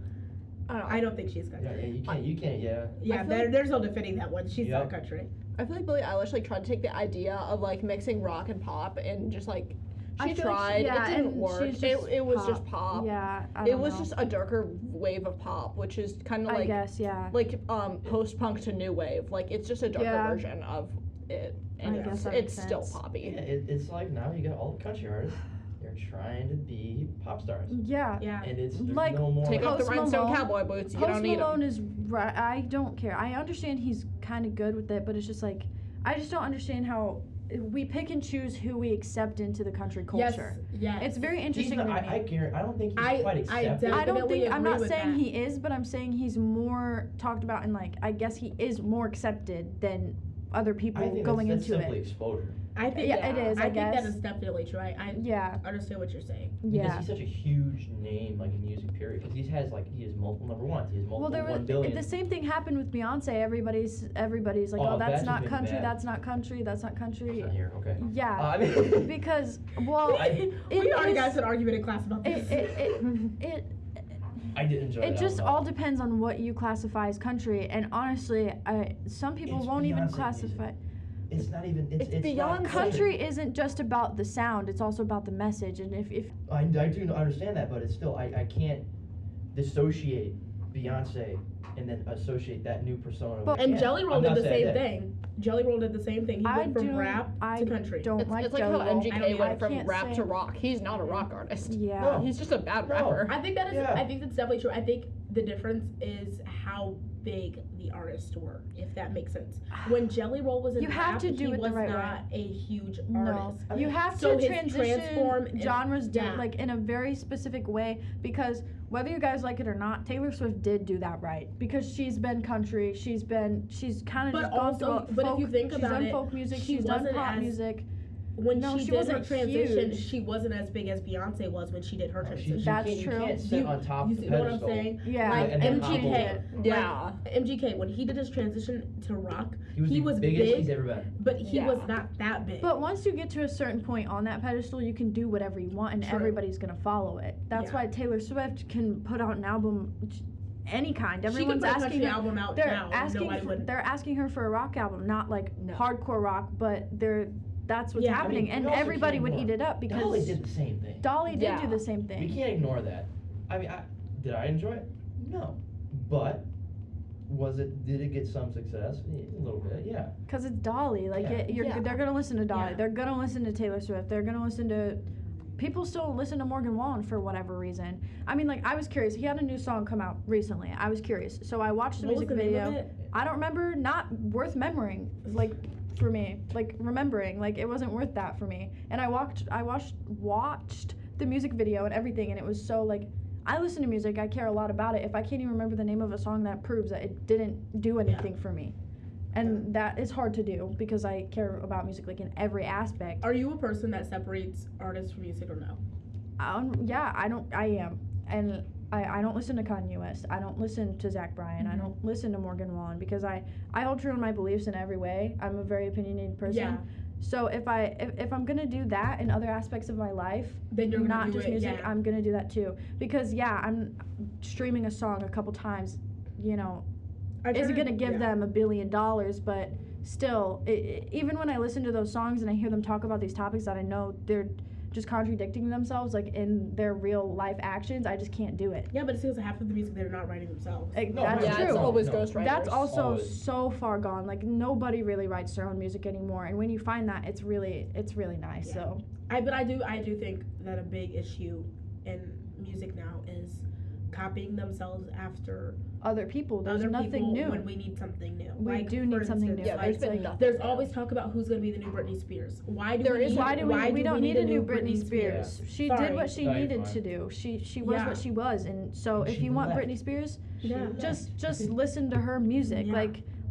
S4: I don't know.
S2: I don't think she's country.
S1: Yeah, you can't, yeah.
S2: Yeah,
S4: feel
S2: there, there's no defending that one. She's
S1: Yep.
S2: not country.
S4: I feel like Billie Eilish like tried to take the idea of like mixing rock and pop and just like
S3: I
S4: she
S3: feel like
S4: tried.
S3: yeah,
S4: it didn't
S3: and
S4: work.
S3: she's just
S4: It was just pop.
S3: Yeah, I
S4: It
S3: don't
S4: was
S3: know.
S4: just a darker wave of pop, which is kind of
S3: I
S4: like
S3: guess, yeah.
S4: post punk to new wave. Like it's just a darker
S3: Yeah.
S4: version of it, and
S3: I
S4: it's,
S3: guess that
S4: it's
S3: makes
S4: still
S3: sense.
S4: poppy.
S1: Yeah, it's like now you got all the country artists. They're trying to be pop stars,
S3: Yeah.
S2: Yeah.
S1: and it's there's
S3: Like,
S1: no more.
S4: Take off the
S3: Post
S4: rhinestone
S3: Malone-
S4: cowboy boots. You
S3: Post
S4: don't need
S3: Malone
S4: them.
S3: is right. I don't care. I understand he's kind of good with it, but it's just like I just don't understand how we pick and choose who we accept into the country culture.
S2: Yes. Yes.
S3: It's very
S1: He's
S3: interesting
S1: not,
S3: to me.
S1: I guarantee. I don't think he's
S2: I-
S1: quite
S2: I
S1: accepted.
S3: I don't
S2: definitely
S3: think I'm
S2: agree
S3: not
S2: with
S3: saying
S2: that.
S3: he is, but I'm saying he's more talked about and like I guess he is more accepted than other people
S1: I think
S3: going
S1: that's
S3: into
S1: simply
S3: it.
S1: exposure.
S2: I think
S3: Yeah, it is. I
S2: think
S3: guess.
S2: that is definitely true. I
S3: Yeah.
S2: understand what you're saying.
S1: Because
S3: Yeah.
S1: he's such a huge name, like in music, period. Because he has multiple number ones. He has multiple
S3: Well, there
S1: 1
S3: was
S1: billion.
S3: the same thing happened with Beyonce. Everybody's like,
S1: Oh,
S3: oh, that's
S1: that's
S3: not
S1: been
S3: country.
S1: bad.
S3: That's not country. That's not country.
S1: It's not here, okay.
S3: Yeah.
S1: I mean,
S3: Because well,
S1: I-
S2: We already
S3: is-
S2: got into an argument in class about
S3: it,
S2: this.
S3: it
S1: I did enjoy
S3: it
S1: that
S3: just
S1: album.
S3: all depends on what you classify as country. And honestly, some people
S1: It's
S3: won't even
S1: Beyonce
S3: classify.
S1: It's not even. It's
S4: It's
S1: not
S4: Beyonce.
S3: Country isn't just about the sound; it's also about the message. And if
S1: I do understand that, but it's still I can't dissociate Beyonce and then associate that new persona.
S3: But-
S1: with
S2: And
S1: that.
S2: Jelly Roll
S1: I'm
S2: did
S1: not
S2: the
S1: saying
S2: same
S1: that.
S2: thing. Jelly Roll did the same thing. He
S3: I
S2: went from
S3: do-
S2: rap
S3: I
S2: to country.
S3: don't
S4: It's
S3: like
S4: like
S3: Jelly
S4: how
S3: Roll.
S2: I
S4: MGK
S2: don't
S4: went
S3: I
S4: from
S3: can't
S4: rap
S3: say-
S4: to rock. He's not a rock artist.
S3: Yeah.
S1: No.
S4: He's just a bad
S1: No.
S4: rapper.
S2: I think that is.
S1: Yeah.
S2: I think that's definitely true. I think the difference is how big the artists were, if that makes sense. When Jelly Roll was in
S3: You have
S2: rap,
S3: to do
S2: he
S3: it the
S2: was
S3: right way.
S2: not a huge
S3: No,
S2: artist.
S1: I
S3: you
S1: mean,
S3: have
S2: so
S3: to
S2: his
S3: transition
S2: transform and-
S3: genres
S2: yeah.
S3: like in a very specific way because whether you guys like it or not, Taylor Swift did do that right because she's been country, she's kind of
S2: But
S3: just gone
S2: also-
S3: through
S2: but if
S3: folk,
S2: you think
S3: she's
S2: about
S3: done
S2: it,
S3: folk music,
S2: she
S3: she's done
S2: wasn't
S3: pop
S2: as-
S3: music.
S2: When
S3: No,
S2: she
S3: she
S2: did her
S3: wasn't
S2: transition,
S3: huge.
S2: she wasn't as big as Beyonce was when she did her
S1: No,
S2: transition.
S3: That's
S1: you
S3: true.
S1: can't sit on top
S2: You
S1: of the
S2: see what I'm
S1: pedestal.
S2: saying?
S3: Yeah,
S2: Like
S1: and then
S2: MGK.
S1: hop over.
S4: Yeah.
S2: MGK, when he did his transition to rock,
S1: He was the biggest
S2: big,
S1: he's ever been.
S2: but he
S4: Yeah.
S2: was not that big.
S3: But once you get to a certain point on that pedestal, you can do whatever you want and
S2: True.
S3: everybody's going to follow it. That's
S2: Yeah.
S3: why Taylor Swift can put out an album any kind.
S2: she could
S3: Everyone's
S2: put a
S3: asking
S2: country
S3: her,
S2: album out
S3: they're
S2: now.
S3: asking
S2: wouldn't.
S3: they're asking her for a rock album, not like
S4: No.
S3: hardcore rock, but that's what's
S2: Yeah. I
S3: happening
S1: mean,
S3: and
S1: we also
S3: everybody
S1: can't
S3: would
S1: ignore-
S3: eat it up because
S1: Dolly did the same thing.
S3: Dolly did
S4: Yeah.
S3: do the same
S1: We
S3: thing.
S1: can't ignore that. I mean, did I enjoy it? No, but did it get some success? A little bit, yeah.
S3: Cuz it's Dolly. Like
S1: Yeah.
S4: Yeah.
S3: they're going to listen to Dolly.
S2: Yeah.
S3: They're going to listen to Taylor Swift. They're going to listen to people still listen to Morgan Wallen for whatever reason. I mean, like, I was curious. He had a new song come out recently. I was curious. So I watched the
S2: What was
S3: music
S2: the name
S3: video.
S2: of it?
S3: I don't remember, not worth remembering, like, for me. Like, remembering. Like, it wasn't worth that for me. And I watched the music video and everything, and it was so, like, I listen to music, I care a lot about it. If I can't even remember the name of a song, that proves that it didn't do anything for me. And that is hard to do because I care about music like in every aspect.
S2: Are you a person that separates artists from music or no?
S3: Yeah, I am. And I don't listen to Kanye West. I don't listen to Zach Bryan. I don't listen to Morgan Wallen because I hold true to my beliefs in every way. I'm a very opinionated person.
S2: Yeah.
S3: So if I'm gonna do that in other aspects of my life,
S2: Then you're gonna
S3: not
S2: do
S3: just
S2: it,
S3: music,
S2: yeah.
S3: I'm gonna do that too. Because I'm streaming a song a couple times, you know, isn't gonna give them $1 billion, but still, even when I listen to those songs and I hear them talk about these topics that I know they're just contradicting themselves, like in their real life actions, I just can't do it.
S2: Yeah, but it's because half of the music they're not writing themselves.
S1: No,
S3: That's
S4: yeah,
S3: true.
S4: it's always
S1: No.
S4: ghostwriters.
S3: That's also
S1: Always.
S3: so far gone. Like nobody really writes their own music anymore, and when you find that, it's really nice.
S2: Yeah.
S3: So
S2: I do think that a big issue in music now is copying themselves after
S3: other people, there's
S2: other
S3: nothing
S2: people
S3: new.
S2: when we need something new.
S3: We
S2: Like,
S3: do
S2: for
S3: need something
S2: instance,
S3: new.
S4: Yeah,
S2: like,
S4: there's been
S3: like-
S4: nothing.
S2: there's
S4: new.
S2: always talk about who's gonna be the new Britney Spears. Why do
S4: There
S2: we
S4: isn't.
S2: need,
S3: Why do we don't need a new Britney
S2: Britney
S3: Spears? She
S2: Sorry.
S3: did what she
S1: No, you're
S3: needed
S1: fine.
S3: to do. She was
S2: Yeah.
S3: what she was, and so
S1: And
S3: if
S1: she
S3: you want
S1: left.
S3: Britney Spears,
S2: Yeah.
S3: just listen to her music.
S2: Yeah.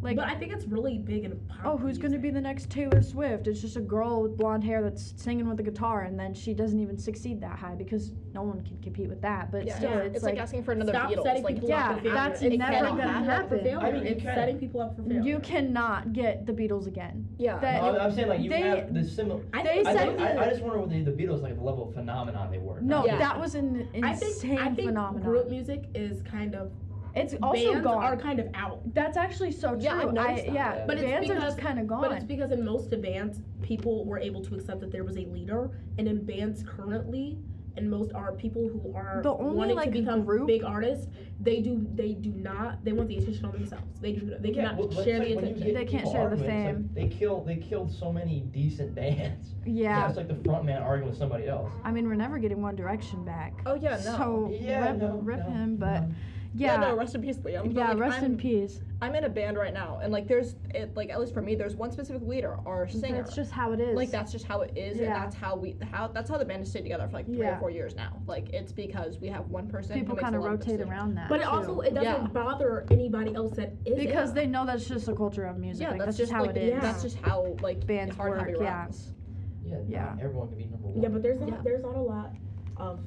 S3: Like
S2: But I think it's really big in pop.
S3: oh, who's gonna be
S2: music.
S3: the next Taylor Swift? It's just a girl with blonde hair that's singing with a guitar, and then she doesn't even succeed that high because no one can compete with that. But
S4: Yeah,
S3: still,
S2: yeah.
S3: it's
S4: it's like asking for another
S2: Stop
S4: Beatles.
S2: setting
S4: Like,
S2: people
S3: yeah,
S2: up for failure.
S3: that's
S2: It's
S3: never
S2: setting
S3: gonna
S2: people up for
S3: happen.
S2: failure.
S1: I mean, you
S2: It's
S1: can.
S2: setting people up for failure.
S3: you cannot get the Beatles again.
S4: yeah.
S3: That-
S1: No, I'm saying like you
S3: they-
S1: have the similar.
S2: I
S3: They
S2: think,
S1: I,
S3: said
S1: think, I just wonder what the Beatles like the level of phenomenon they were.
S3: No,
S4: Yeah.
S3: that was an
S2: I
S3: insane
S2: think
S3: phenomenon.
S2: group music is kind of
S3: It's also
S2: bands
S3: gone.
S2: are kind of out.
S3: That's actually so true.
S4: Yeah, I've noticed that.
S3: Yeah,
S2: But it's
S3: bands are
S2: because-
S3: just kind of gone.
S2: But it's because in most of bands, people were able to accept that there was a leader, and in bands currently, and most are people who are
S3: The only,
S2: wanting
S3: like,
S2: to become
S3: group-
S2: big artists. They do not. They want the attention on themselves. They cannot
S1: well,
S2: share
S1: it's
S2: the
S1: like when you
S2: attention.
S1: get
S3: They can't
S1: people
S3: share the
S1: arguing, it's like they killed so many decent bands.
S3: yeah.
S1: It's like the front man arguing with somebody else.
S3: I mean, we're never getting One Direction back.
S4: Oh yeah, no.
S3: So
S1: Yeah,
S3: rip
S1: no,
S3: him, but
S1: no.
S3: yeah,
S4: no, rest in peace, Liam. But,
S3: yeah,
S4: like,
S3: rest in
S4: I'm-
S3: peace.
S4: I'm in a band right now, and like like at least for me, there's one specific leader, our singer.
S3: It's just how it is.
S4: Like that's just how it is, and
S3: Yeah.
S4: that's how the band has stayed together for like 3
S3: Yeah.
S4: or 4 years now. Like it's because we have one person
S3: People
S4: who makes
S3: kind
S4: a
S3: of
S4: lot
S3: rotate
S4: decisions.
S3: around that.
S2: But it
S3: too.
S2: also it doesn't
S4: Yeah.
S2: bother anybody else that is
S3: because
S2: it.
S3: they know that's just the culture of music.
S4: Yeah,
S3: like,
S4: that's
S3: just
S4: just
S3: how
S4: like
S3: it is.
S2: Yeah.
S4: that's just how like
S3: Bands
S4: Hard Heavy
S3: work, yeah.
S4: runs.
S1: Yeah,
S3: Yeah.
S1: not everyone can be number one.
S2: Yeah, but there's not
S4: Yeah.
S2: there's not a lot of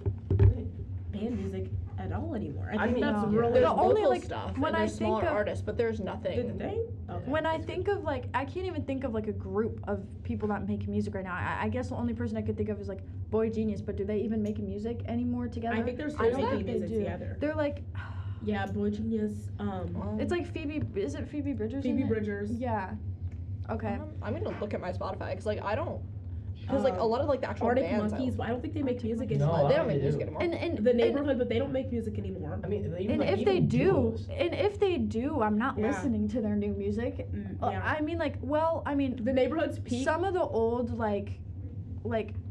S2: band music at all anymore. I
S1: I
S2: think
S1: mean,
S2: that's
S3: no.
S2: really
S4: There's
S3: The only,
S4: local
S3: like,
S4: stuff
S3: when
S4: and
S3: I
S4: there's
S3: think
S4: smaller
S3: of-
S4: artists, but there's
S2: did
S4: nothing.
S2: they? Okay.
S3: When I think of like, I can't even think of like a group of people that make music right now. I guess the only person I could think of is like Boy Genius, but do they even make music anymore together?
S2: I think they're
S3: I
S2: still
S3: don't
S2: making
S3: think they
S2: music
S3: do.
S2: together.
S3: They're like,
S2: Yeah, Boy Genius.
S3: it's like Phoebe. Is it Phoebe Bridgers? in
S2: Phoebe
S3: it?
S2: Bridgers.
S3: Yeah. Okay.
S4: I'm gonna look at my Spotify because like I don't because like a lot of like the actual
S2: Arctic
S4: bands.
S2: Monkeys, but I don't think they make
S3: Arctic
S2: music
S3: Monkeys.
S1: No,
S2: anymore.
S4: They
S1: I
S4: don't make
S1: think
S4: music
S1: they do.
S4: anymore.
S3: And
S2: The Neighborhood, but they don't make music anymore.
S1: I mean, even
S3: And
S1: like,
S3: if
S1: even
S3: they do,
S1: duos.
S3: and if they do, I'm not
S2: Yeah.
S3: listening to their new music.
S2: Yeah.
S3: I mean, like, well, I mean,
S2: The Neighborhood's peak.
S3: some of the old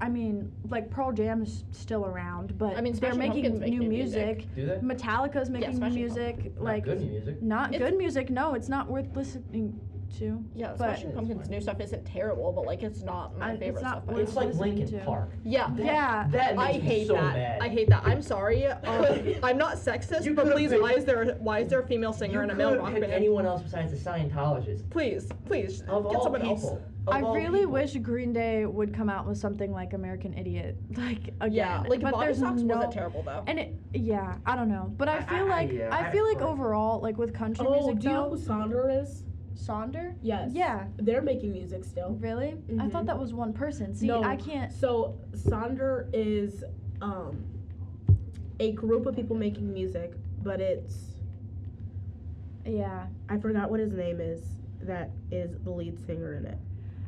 S3: I mean, like Pearl Jam is still around, but
S4: I mean,
S3: they're
S4: Smashing
S3: making
S4: Pumpkins make
S3: new
S4: new
S3: music.
S1: Do they?
S3: Metallica's making new
S4: Smashing
S3: music.
S4: Pumpkins.
S3: Like,
S1: Not good music.
S3: not
S4: It's-
S3: good music. No, it's not worth listening to.
S4: Yeah,
S3: but
S4: Smashing Pumpkins' new stuff isn't terrible, but like it's not my
S3: It's
S4: favorite
S3: not
S4: stuff. by
S3: worth
S1: It's like
S3: listening
S1: Linkin
S3: to.
S1: Park.
S4: Yeah.
S3: Yeah.
S1: That makes
S4: I
S1: me
S4: hate
S1: so
S4: that.
S1: mad.
S4: I hate that. I'm sorry. I'm not sexist,
S1: You
S4: but
S1: could've
S4: please,
S1: picked-
S4: why is there a female singer
S1: You
S4: in a male
S1: could've
S4: rock
S1: picked
S4: band?
S1: anyone else besides the Scientologists.
S4: Please,
S1: Of
S4: get
S1: all
S4: someone
S1: people.
S4: else.
S1: Of
S3: I
S1: all
S3: really
S1: people.
S3: wish Green Day would come out with something like American Idiot, like again.
S4: Yeah, like
S3: but
S4: Body
S3: there's
S4: Socks
S3: no.
S4: wasn't terrible though.
S3: And I don't know, but I feel like
S1: yeah,
S3: I feel like
S1: right.
S3: overall, like with country
S2: Oh,
S3: music
S2: do you know
S3: though,
S2: who Sonder is?
S3: Sonder.
S2: Yes.
S3: Yeah.
S2: They're making music still.
S3: Really? I
S2: Mhm.
S3: thought that was one person. See,
S2: No.
S3: I can't.
S2: So Sonder is a group of people making music, but it's
S3: Yeah.
S2: I forgot what his name is. That is the lead singer in it.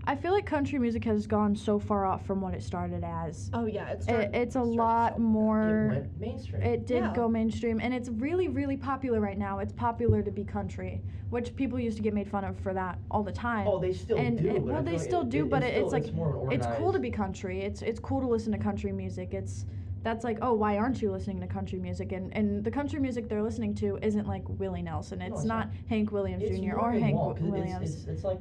S3: I feel like country music has gone so far off from what it started as.
S4: Oh yeah,
S3: It's a lot
S1: It
S3: more.
S1: went mainstream.
S3: It did
S4: Yeah.
S3: go mainstream, and it's really, really popular right now. It's popular to be country, which people used to get made fun of for that all the time.
S1: Oh, they still
S3: and
S1: do.
S3: it-
S1: but I
S3: well,
S1: feel
S3: they
S1: like
S3: still do, but
S1: still-
S3: it's like
S1: more of an
S3: it's cool to
S1: organized-
S3: be country. It's cool to listen to country music. That's like, oh, why aren't you listening to country music? And the country music they're listening to isn't like Willie Nelson. It's
S1: it's
S3: not
S1: not.
S3: Hank Williams
S1: It's
S3: Jr. or
S1: Morgan
S3: Hank
S1: Wallen, 'cause
S3: Williams.
S1: It's like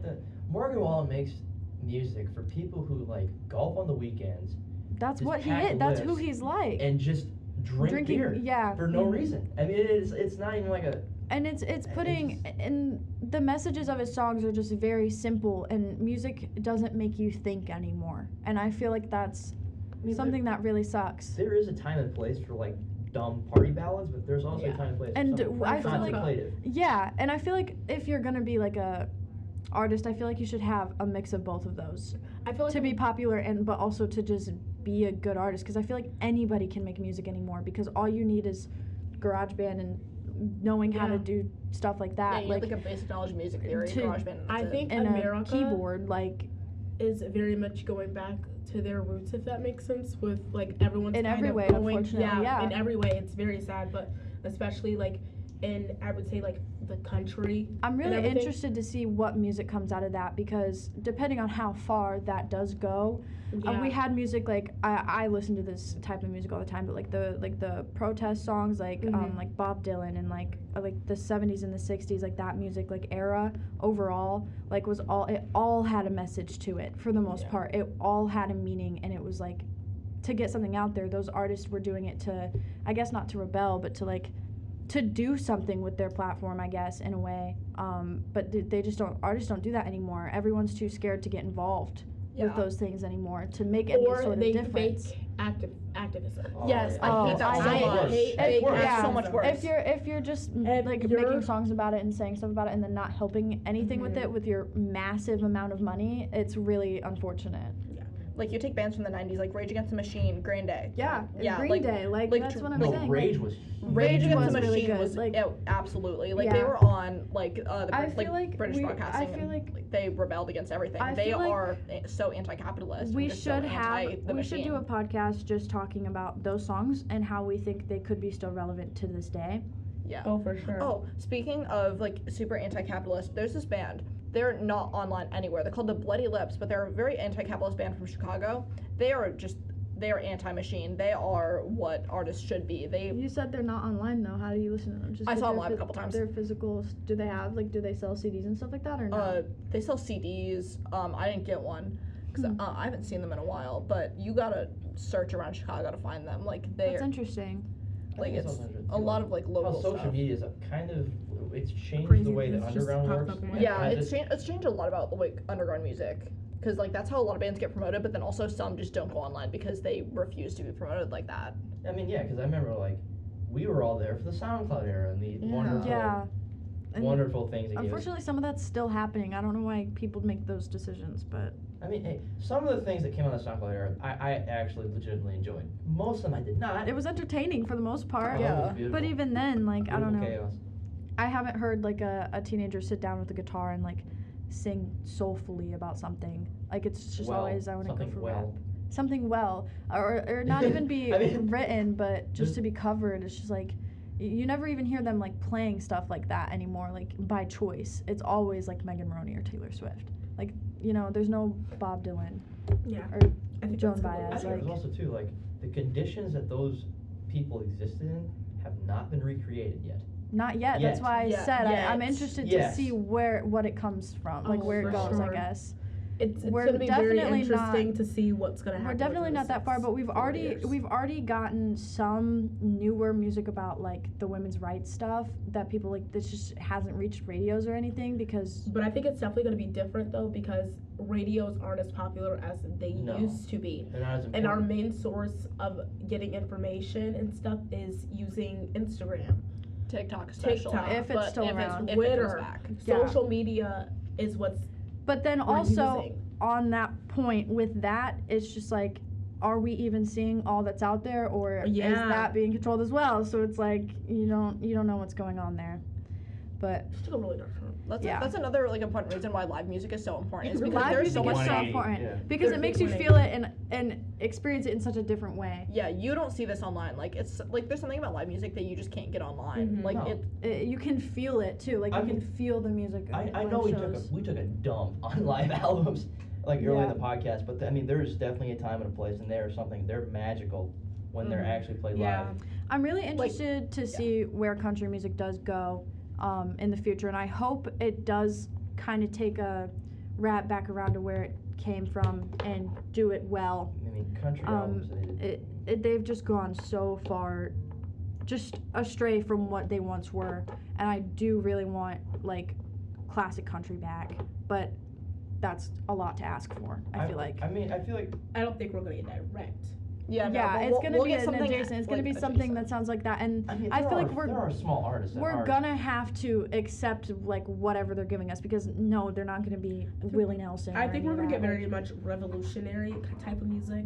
S1: Morgan Wallen makes music for people who like golf on the weekends
S3: That's
S1: just
S3: what he
S1: pack
S3: is. That's who
S1: lifts
S3: he's like.
S1: and just drink
S3: drinking,
S1: beer
S3: yeah.
S1: for no reason. I mean, it's not even like a.
S3: And it's putting, and the messages of his songs are just very simple, and music doesn't make you think anymore. And I feel like that's
S1: I mean,
S3: something that really sucks.
S1: There is a time and place for like dumb party ballads, but there's also
S2: Yeah.
S1: a time and place
S3: And
S1: for something
S3: I feel like-
S1: contemplative.
S3: Yeah, and I feel like if you're gonna be like a artist, I feel like you should have a mix of both of those
S2: I feel like
S3: to be popular and but also to just be a good artist, because I feel like anybody can make music anymore, because all you need is GarageBand and knowing how to
S2: Yeah.
S3: do stuff like
S4: Yeah,
S3: that,
S4: you
S3: like
S4: need like a basic knowledge of music theory,
S3: to-
S4: GarageBand. and
S2: I
S4: that's it.
S2: think
S3: and
S2: America
S3: a keyboard, like
S2: is very much going back to their roots, if that makes sense, with like everyone's
S3: In
S2: kind
S3: every
S2: of
S3: way,
S2: going,
S3: unfortunately, yeah.
S2: in every way. It's very sad, but especially like in, I would say, like the country.
S3: I'm really
S2: everything.
S3: interested to see what music comes out of that, because depending on how far that does go,
S2: Yeah.
S3: we had music like I listen to this type of music all the time, but like the protest songs, like
S2: Mhm.
S3: like Bob Dylan and like the 70s and the 60s, like that music like era overall, like it all had a message to it for the most
S2: Yeah.
S3: part. It all had a meaning, and it was like to get something out there. Those artists were doing it to, I guess not to rebel, but to like to do something with their platform, I guess, in a way. But they just don't. Artists don't do that anymore. Everyone's too scared to get involved with
S4: Yeah.
S3: those things anymore to make any
S2: Or
S3: sort of
S2: they
S3: difference.
S2: fake activism.
S1: Oh,
S3: Yes,
S1: yeah.
S3: oh,
S4: I hate that so
S3: I
S4: much.
S2: hate
S1: That's
S2: fake
S1: worse.
S3: yeah.
S4: so much worse.
S3: If you're just
S2: And
S3: like
S2: you're-
S3: making songs about it and saying stuff about it and then not helping anything with
S2: Mhm.
S3: it with your massive amount of money, it's really unfortunate.
S4: Like you take bands from the 90s, like Rage Against the Machine, Green Day.
S3: Yeah,
S4: Yeah,
S3: Green
S4: like-
S3: Day, like
S4: like
S3: that's
S4: tr-
S3: what I'm
S1: No,
S3: saying.
S1: Rage
S3: like,
S1: was.
S4: Rage Against
S3: was
S4: the
S3: really
S4: Machine
S3: good,
S4: was
S3: like-
S4: absolutely like
S3: Yeah.
S4: they were on like the
S3: I feel like
S4: British
S3: we- I
S4: broadcasting.
S3: feel
S4: and,
S3: like-
S4: they rebelled against everything.
S3: I
S4: They
S3: feel like
S4: are so anti-capitalist.
S3: we
S4: and just so
S3: should have
S4: anti the
S3: we should do a
S4: machine.
S3: podcast just talking about those songs and how we think they could be still relevant to this day.
S4: Yeah.
S2: Oh, for sure.
S4: Oh, speaking of like super anti-capitalist, there's this band. They're not online anywhere. They're called the Bloody Lips, but they're a very anti-capitalist band from Chicago. They are anti-machine. They are what artists should be. They
S3: You said they're not online though. How do you listen to them? Just
S4: I
S3: 'cause
S4: saw them
S3: they're
S4: live a couple times.
S3: They're physical. Do they have do they sell CDs and stuff like that or no?
S4: they sell CDs. I didn't get one because
S3: Hmm.
S4: I haven't seen them in a while. But you gotta search around Chicago to find them. Like
S3: That's
S4: they
S3: interesting.
S4: like
S1: It's
S4: it's
S1: also interesting,
S4: a lot of like
S1: How
S4: local
S1: social
S4: stuff.
S1: media is kind of it's changed
S2: Crazy
S1: the way that
S2: this just
S1: underground
S2: popped
S1: works.
S2: up in my
S4: Yeah,
S1: I
S4: it's
S1: just-
S4: changed a lot about like underground music. Because like that's how a lot of bands get promoted, but then also some just don't go online because they refuse to be promoted like that.
S1: I mean, yeah, because I remember like we were all there for the SoundCloud era and the wonderful,
S3: Yeah. And
S1: wonderful things. It gave us.
S3: unfortunately, some of that's still happening. I don't know why people make those decisions, but
S1: I mean, hey, some of the things that came out of the SoundCloud era, I actually legitimately enjoyed. Most of them I did not.
S3: it was entertaining for the most part.
S1: Oh, it was
S4: Yeah.
S1: beautiful.
S3: But even then, like I don't know.
S1: Beautiful chaos.
S3: I haven't heard like a teenager sit down with a guitar and like sing soulfully about something. Like it's just
S1: Well,
S3: always I want to go
S1: something
S3: for
S1: well.
S3: rap. Something well, or not even be
S1: I mean,
S3: written, but just
S1: there's-
S3: to be covered. It's just like you never even hear them like playing stuff like that anymore, like by choice. It's always like Megan Maroney or Taylor Swift. Like there's no Bob Dylan
S2: Yeah.
S3: or
S2: I think
S3: Joan
S2: that's
S1: I
S3: Baez.
S1: think
S3: like-
S1: there's also too like the conditions that those people existed in have not been recreated yet.
S3: Not yet. That's
S1: Yet.
S3: why I
S4: Yet.
S3: said I'm
S4: Yet.
S3: interested
S1: Yes.
S3: to see what it comes from, like
S2: Oh,
S3: where it
S2: for
S3: goes. I
S2: sure.
S3: guess.
S2: It's
S3: We're
S2: gonna be very
S3: definitely
S2: interesting
S3: not-
S2: to see what's gonna happen.
S3: We're definitely
S2: within
S3: not
S2: the
S3: that far,
S2: next
S3: but we've
S2: 4
S3: already
S2: years.
S3: gotten some newer music about like the women's rights stuff that people like. This just hasn't reached radios or anything because
S2: But I think it's definitely gonna be different though, because radios aren't as popular as they
S1: No.
S2: used to be.
S1: They're not as important.
S2: And our main source of getting information and stuff is using Instagram.
S4: TikTok especially.
S2: TikTok.
S3: If it's
S4: but
S3: still
S4: if
S3: around.
S4: if it
S2: Twitter.
S4: comes back.
S3: Yeah.
S2: Social media is what's
S3: But then
S2: we're
S3: also
S2: using.
S3: on that point with that, it's just like, are we even seeing all that's out there, or is
S2: Yeah.
S3: that being controlled as well? So it's like you don't know what's going on there. But
S2: just took a really dark turn.
S3: Yeah.
S4: That's another like important reason why live music is so important. Is because
S3: live
S4: there's
S3: music
S4: so
S3: is
S4: much
S3: so
S1: 180,
S3: important
S1: yeah.
S3: because it
S2: There's
S3: makes you
S2: 180.
S3: feel it and experience it in such a different way.
S4: Yeah, you don't see this online. Like it's like there's something about live music that you just can't get online.
S2: Mhm.
S4: Like
S1: No.
S3: You can feel it too. Like
S1: I
S3: you can
S1: mean,
S3: feel the music.
S1: I
S3: when
S1: know
S3: it
S1: we
S3: shows.
S1: took a dump on live albums like early in
S3: Yeah.
S1: the podcast, but I mean there's definitely a time and a place, and there's something they're magical when they're
S2: Mhm.
S1: actually played
S2: Yeah.
S1: live.
S3: I'm really interested to see where country music does go in the future, and I hope it does kind of take a wrap back around to where it came from and do it well.
S1: I mean, mean, country albums.
S3: They've just gone so far, just astray from what they once were, and I do really want like classic country back, but that's a lot to ask for. I feel like.
S1: I mean, I feel like
S2: I don't think we're gonna get direct.
S4: Yeah, no,
S3: Yeah,
S4: but
S3: it's
S4: we'll-
S3: gonna
S4: we'll
S3: be
S4: get
S3: an
S4: something
S3: adjacent. It's gonna be
S4: like
S3: something
S4: adjacent.
S3: that sounds like that, and
S1: I mean,
S3: I
S1: there
S3: feel
S1: are,
S3: like we're
S1: there are small artists. That
S3: we're
S1: are,
S3: gonna have to accept like whatever they're giving us because no, they're not gonna be Willie Nelson.
S2: I
S3: or
S2: think
S3: any
S2: we're
S3: of
S2: gonna
S3: that,
S2: get
S3: like-
S2: very much revolutionary type of music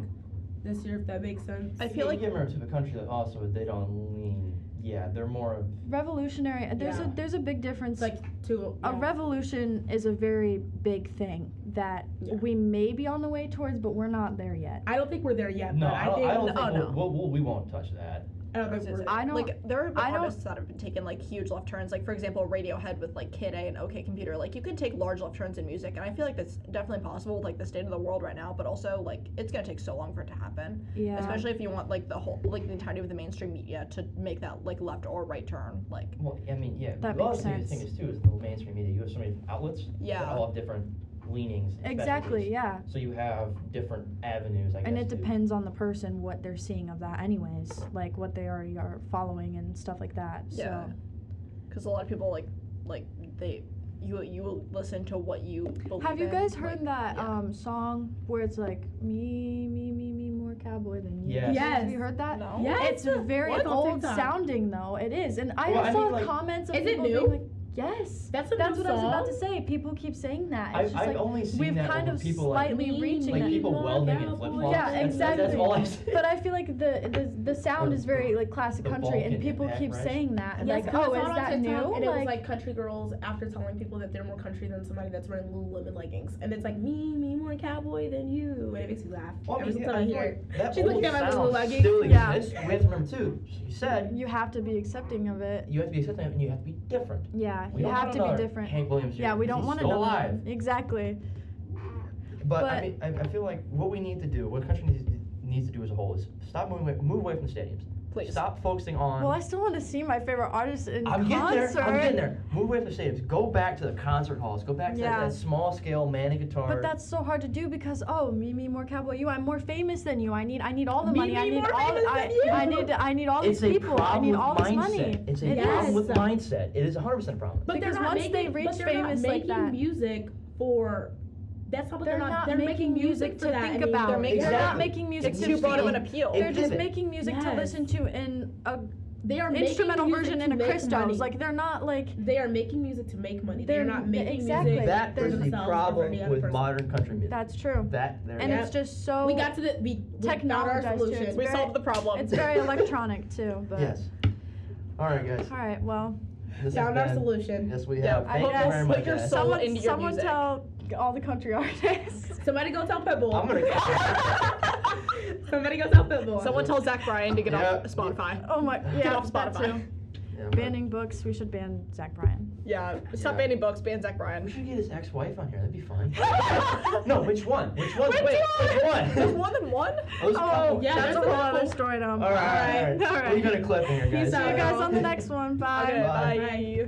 S2: this year, if that makes sense.
S4: I feel like
S1: give them to the country that also they don't lean. Yeah, they're more of.
S3: revolutionary.
S2: Yeah.
S3: There's a big difference.
S2: It's like to
S3: A revolution is a very big thing that
S2: Yeah.
S3: we may be on the way towards, but we're not there yet.
S2: I don't think we're there yet.
S1: No,
S2: but
S1: I don't think
S4: no.
S1: we won't touch that.
S2: I don't think we're.
S3: I don't.
S4: like there have been
S3: I don't-
S4: artists that have been taking like huge left turns. Like for example, Radiohead with like Kid A and OK Computer. Like you can take large left turns in music, and I feel like that's definitely possible with like the state of the world right now. But also like it's gonna take so long for it to happen.
S3: Yeah.
S4: Especially if you want like the whole like the entirety of the mainstream media to make that like left or right turn. Like
S1: Well, I mean, yeah.
S3: That
S1: the
S3: makes
S1: other thing
S3: sense.
S1: is too is the mainstream media. You have so many outlets
S4: Yeah.
S1: that all have different leanings. and
S3: Exactly.
S1: specialties.
S3: Yeah.
S1: So you have different avenues, I guess.
S3: And it
S1: to-
S3: depends on the person what they're seeing of that, anyways. Like what they already are following and stuff like that.
S4: yeah,
S3: So.
S4: because a lot of people like they you will listen to what you believe
S3: Have you
S4: in,
S3: guys
S4: like,
S3: heard that
S4: yeah.
S3: song where it's like me more cowboy than you?
S1: Yes.
S2: Yes.
S3: Have you heard that?
S4: No.
S2: Yes.
S3: It's very
S2: What? On
S3: old
S2: TikTok.
S3: sounding though. It is, and I
S1: Well, I
S3: saw
S1: mean, like-
S3: comments of
S2: Is it
S3: people being
S2: new?
S3: like, yes.
S2: That's a
S3: That's
S2: new
S3: what I was about
S2: song?
S3: to say. People keep saying that. It's
S1: I've,
S3: just
S1: I've
S3: like
S1: only seen
S3: we've
S1: that
S3: kind
S1: over
S3: of
S1: people like
S3: slightly reaching
S1: like
S3: that.
S1: people
S2: More
S1: welding in
S2: cowboy.
S1: flip flops.
S3: Yeah,
S1: That's
S3: exactly.
S1: all I see.
S3: But I feel like the sound
S1: Or
S3: is very like classic
S1: the
S3: country, and
S1: Balkan
S3: people
S1: impact,
S3: keep
S1: right?
S3: saying that. And
S2: Yes,
S3: like,
S2: 'cause I
S3: oh,
S2: saw
S3: is
S2: it on
S3: that
S2: TikTok,
S3: new?
S2: And it was like country girls after telling people that they're more country than somebody that's wearing Lululemon leggings, and it's like me more cowboy than you, and it makes me laugh.
S1: Well, I
S2: Every
S1: mean,
S2: time
S1: I
S2: I
S1: feel
S2: hear it.
S1: like that
S2: She's
S1: old
S2: looking at my
S1: sound
S2: little leggings.
S1: still
S3: Yeah.
S1: exists. We have to remember too. You said
S3: you have to be accepting of it.
S1: you have to be accepting and you have to be different.
S3: Yeah,
S1: We
S3: you
S1: don't
S3: have
S1: want
S3: to be
S1: another
S3: different.
S1: Hank Williams.
S3: Yeah, we
S1: Jr.,
S3: don't
S1: he's
S3: want
S1: still
S3: another
S1: alive.
S3: one. Exactly.
S1: But I
S3: But-
S1: mean, I feel like what we need to do, what the country needs to do as a whole, is move away from the stadiums.
S4: Please.
S1: Stop focusing on.
S3: Well, I still want to see my favorite artist in
S1: I'm getting
S3: concert.
S1: there. I'm getting there. Move away from the stadiums. Go back to the concert halls. Go back to
S3: Yeah.
S1: that small scale man and guitar.
S3: But that's so hard to do because me more cowboy you. I'm more famous than you. I need all the
S2: Me
S3: money. I need
S2: more
S3: all
S2: famous than you.
S3: I need all
S1: it's
S3: these
S1: a
S3: people. I
S1: problem
S3: need
S1: with
S3: all
S1: mindset.
S3: this money.
S1: It's a
S2: Yes.
S1: problem with mindset. It is 100% a problem.
S2: But
S3: Because
S2: they're not
S3: once they
S2: making,
S3: reach
S2: but they're
S3: famous
S2: not
S3: like
S2: making
S3: that-
S2: music for. That's not what
S3: They're
S2: they're not.
S3: not
S2: They're
S3: making music
S2: for
S3: to
S2: that
S3: think
S2: anymore.
S3: about.
S4: They're making-
S3: They're not
S1: Exactly.
S3: making music
S4: It's
S3: to
S4: too broad of
S3: feel.
S4: an appeal.
S3: They're just
S1: Pivot.
S3: making music to
S2: Yes.
S3: listen to in a
S2: They are
S3: instrumental
S2: making music
S3: version
S2: to
S3: in a
S2: make
S3: Christos.
S2: money.
S3: Like they're not like
S2: They are making music to make money. They're
S3: They're-
S2: not making
S3: exactly.
S2: music
S1: That
S2: for
S1: is the
S2: themselves or for
S1: problem
S2: any other
S1: with
S2: person.
S1: modern country music.
S3: that's true.
S1: That there
S3: And
S1: it
S3: it's
S1: is.
S3: just so
S2: We got to the we found our
S3: Technologized too.
S2: solution.
S3: It's
S4: We
S3: very-
S4: solved the problem.
S3: it's very electronic too. But
S1: Yes. All right, guys.
S3: all right, well,
S1: This
S2: Found
S1: has
S2: our
S1: been-
S2: solution.
S1: Yes, we
S4: Yeah,
S1: have.
S4: I
S1: Thank
S4: hope
S1: you
S4: you
S1: very
S4: put
S1: much,
S4: your
S1: guys.
S4: soul
S3: someone
S4: into your
S3: someone
S4: music.
S3: tell all the country artists.
S2: Somebody go tell Pitbull.
S1: I'm gonna.
S2: Somebody go tell Pitbull.
S4: Someone tell Zach Bryan to get
S1: Yeah.
S4: off Spotify.
S3: Oh my,
S4: Get
S3: yeah,
S4: off
S3: that
S4: Spotify.
S3: too.
S1: Yeah, but
S3: Banning books. We should ban Zach Bryan.
S4: Yeah, stop
S1: Yeah.
S4: banning books, ban Zach
S1: We
S4: Bryan.
S1: should get his ex-wife on here. That'd be fun. No, which one? Which one?
S4: Which
S1: Wait,
S4: one?
S1: which one?
S4: There's more than one?
S1: Those
S3: Oh,
S1: couple-
S2: yeah,
S3: that's
S2: there's
S3: a
S2: a
S3: whole other
S2: couple.
S3: story now.
S1: All right.
S3: All right.
S1: We're gonna clip in here, guys.
S2: Peace
S3: See you
S2: out.
S3: guys on the next one. Bye.
S4: Okay,
S1: Bye.
S4: bye.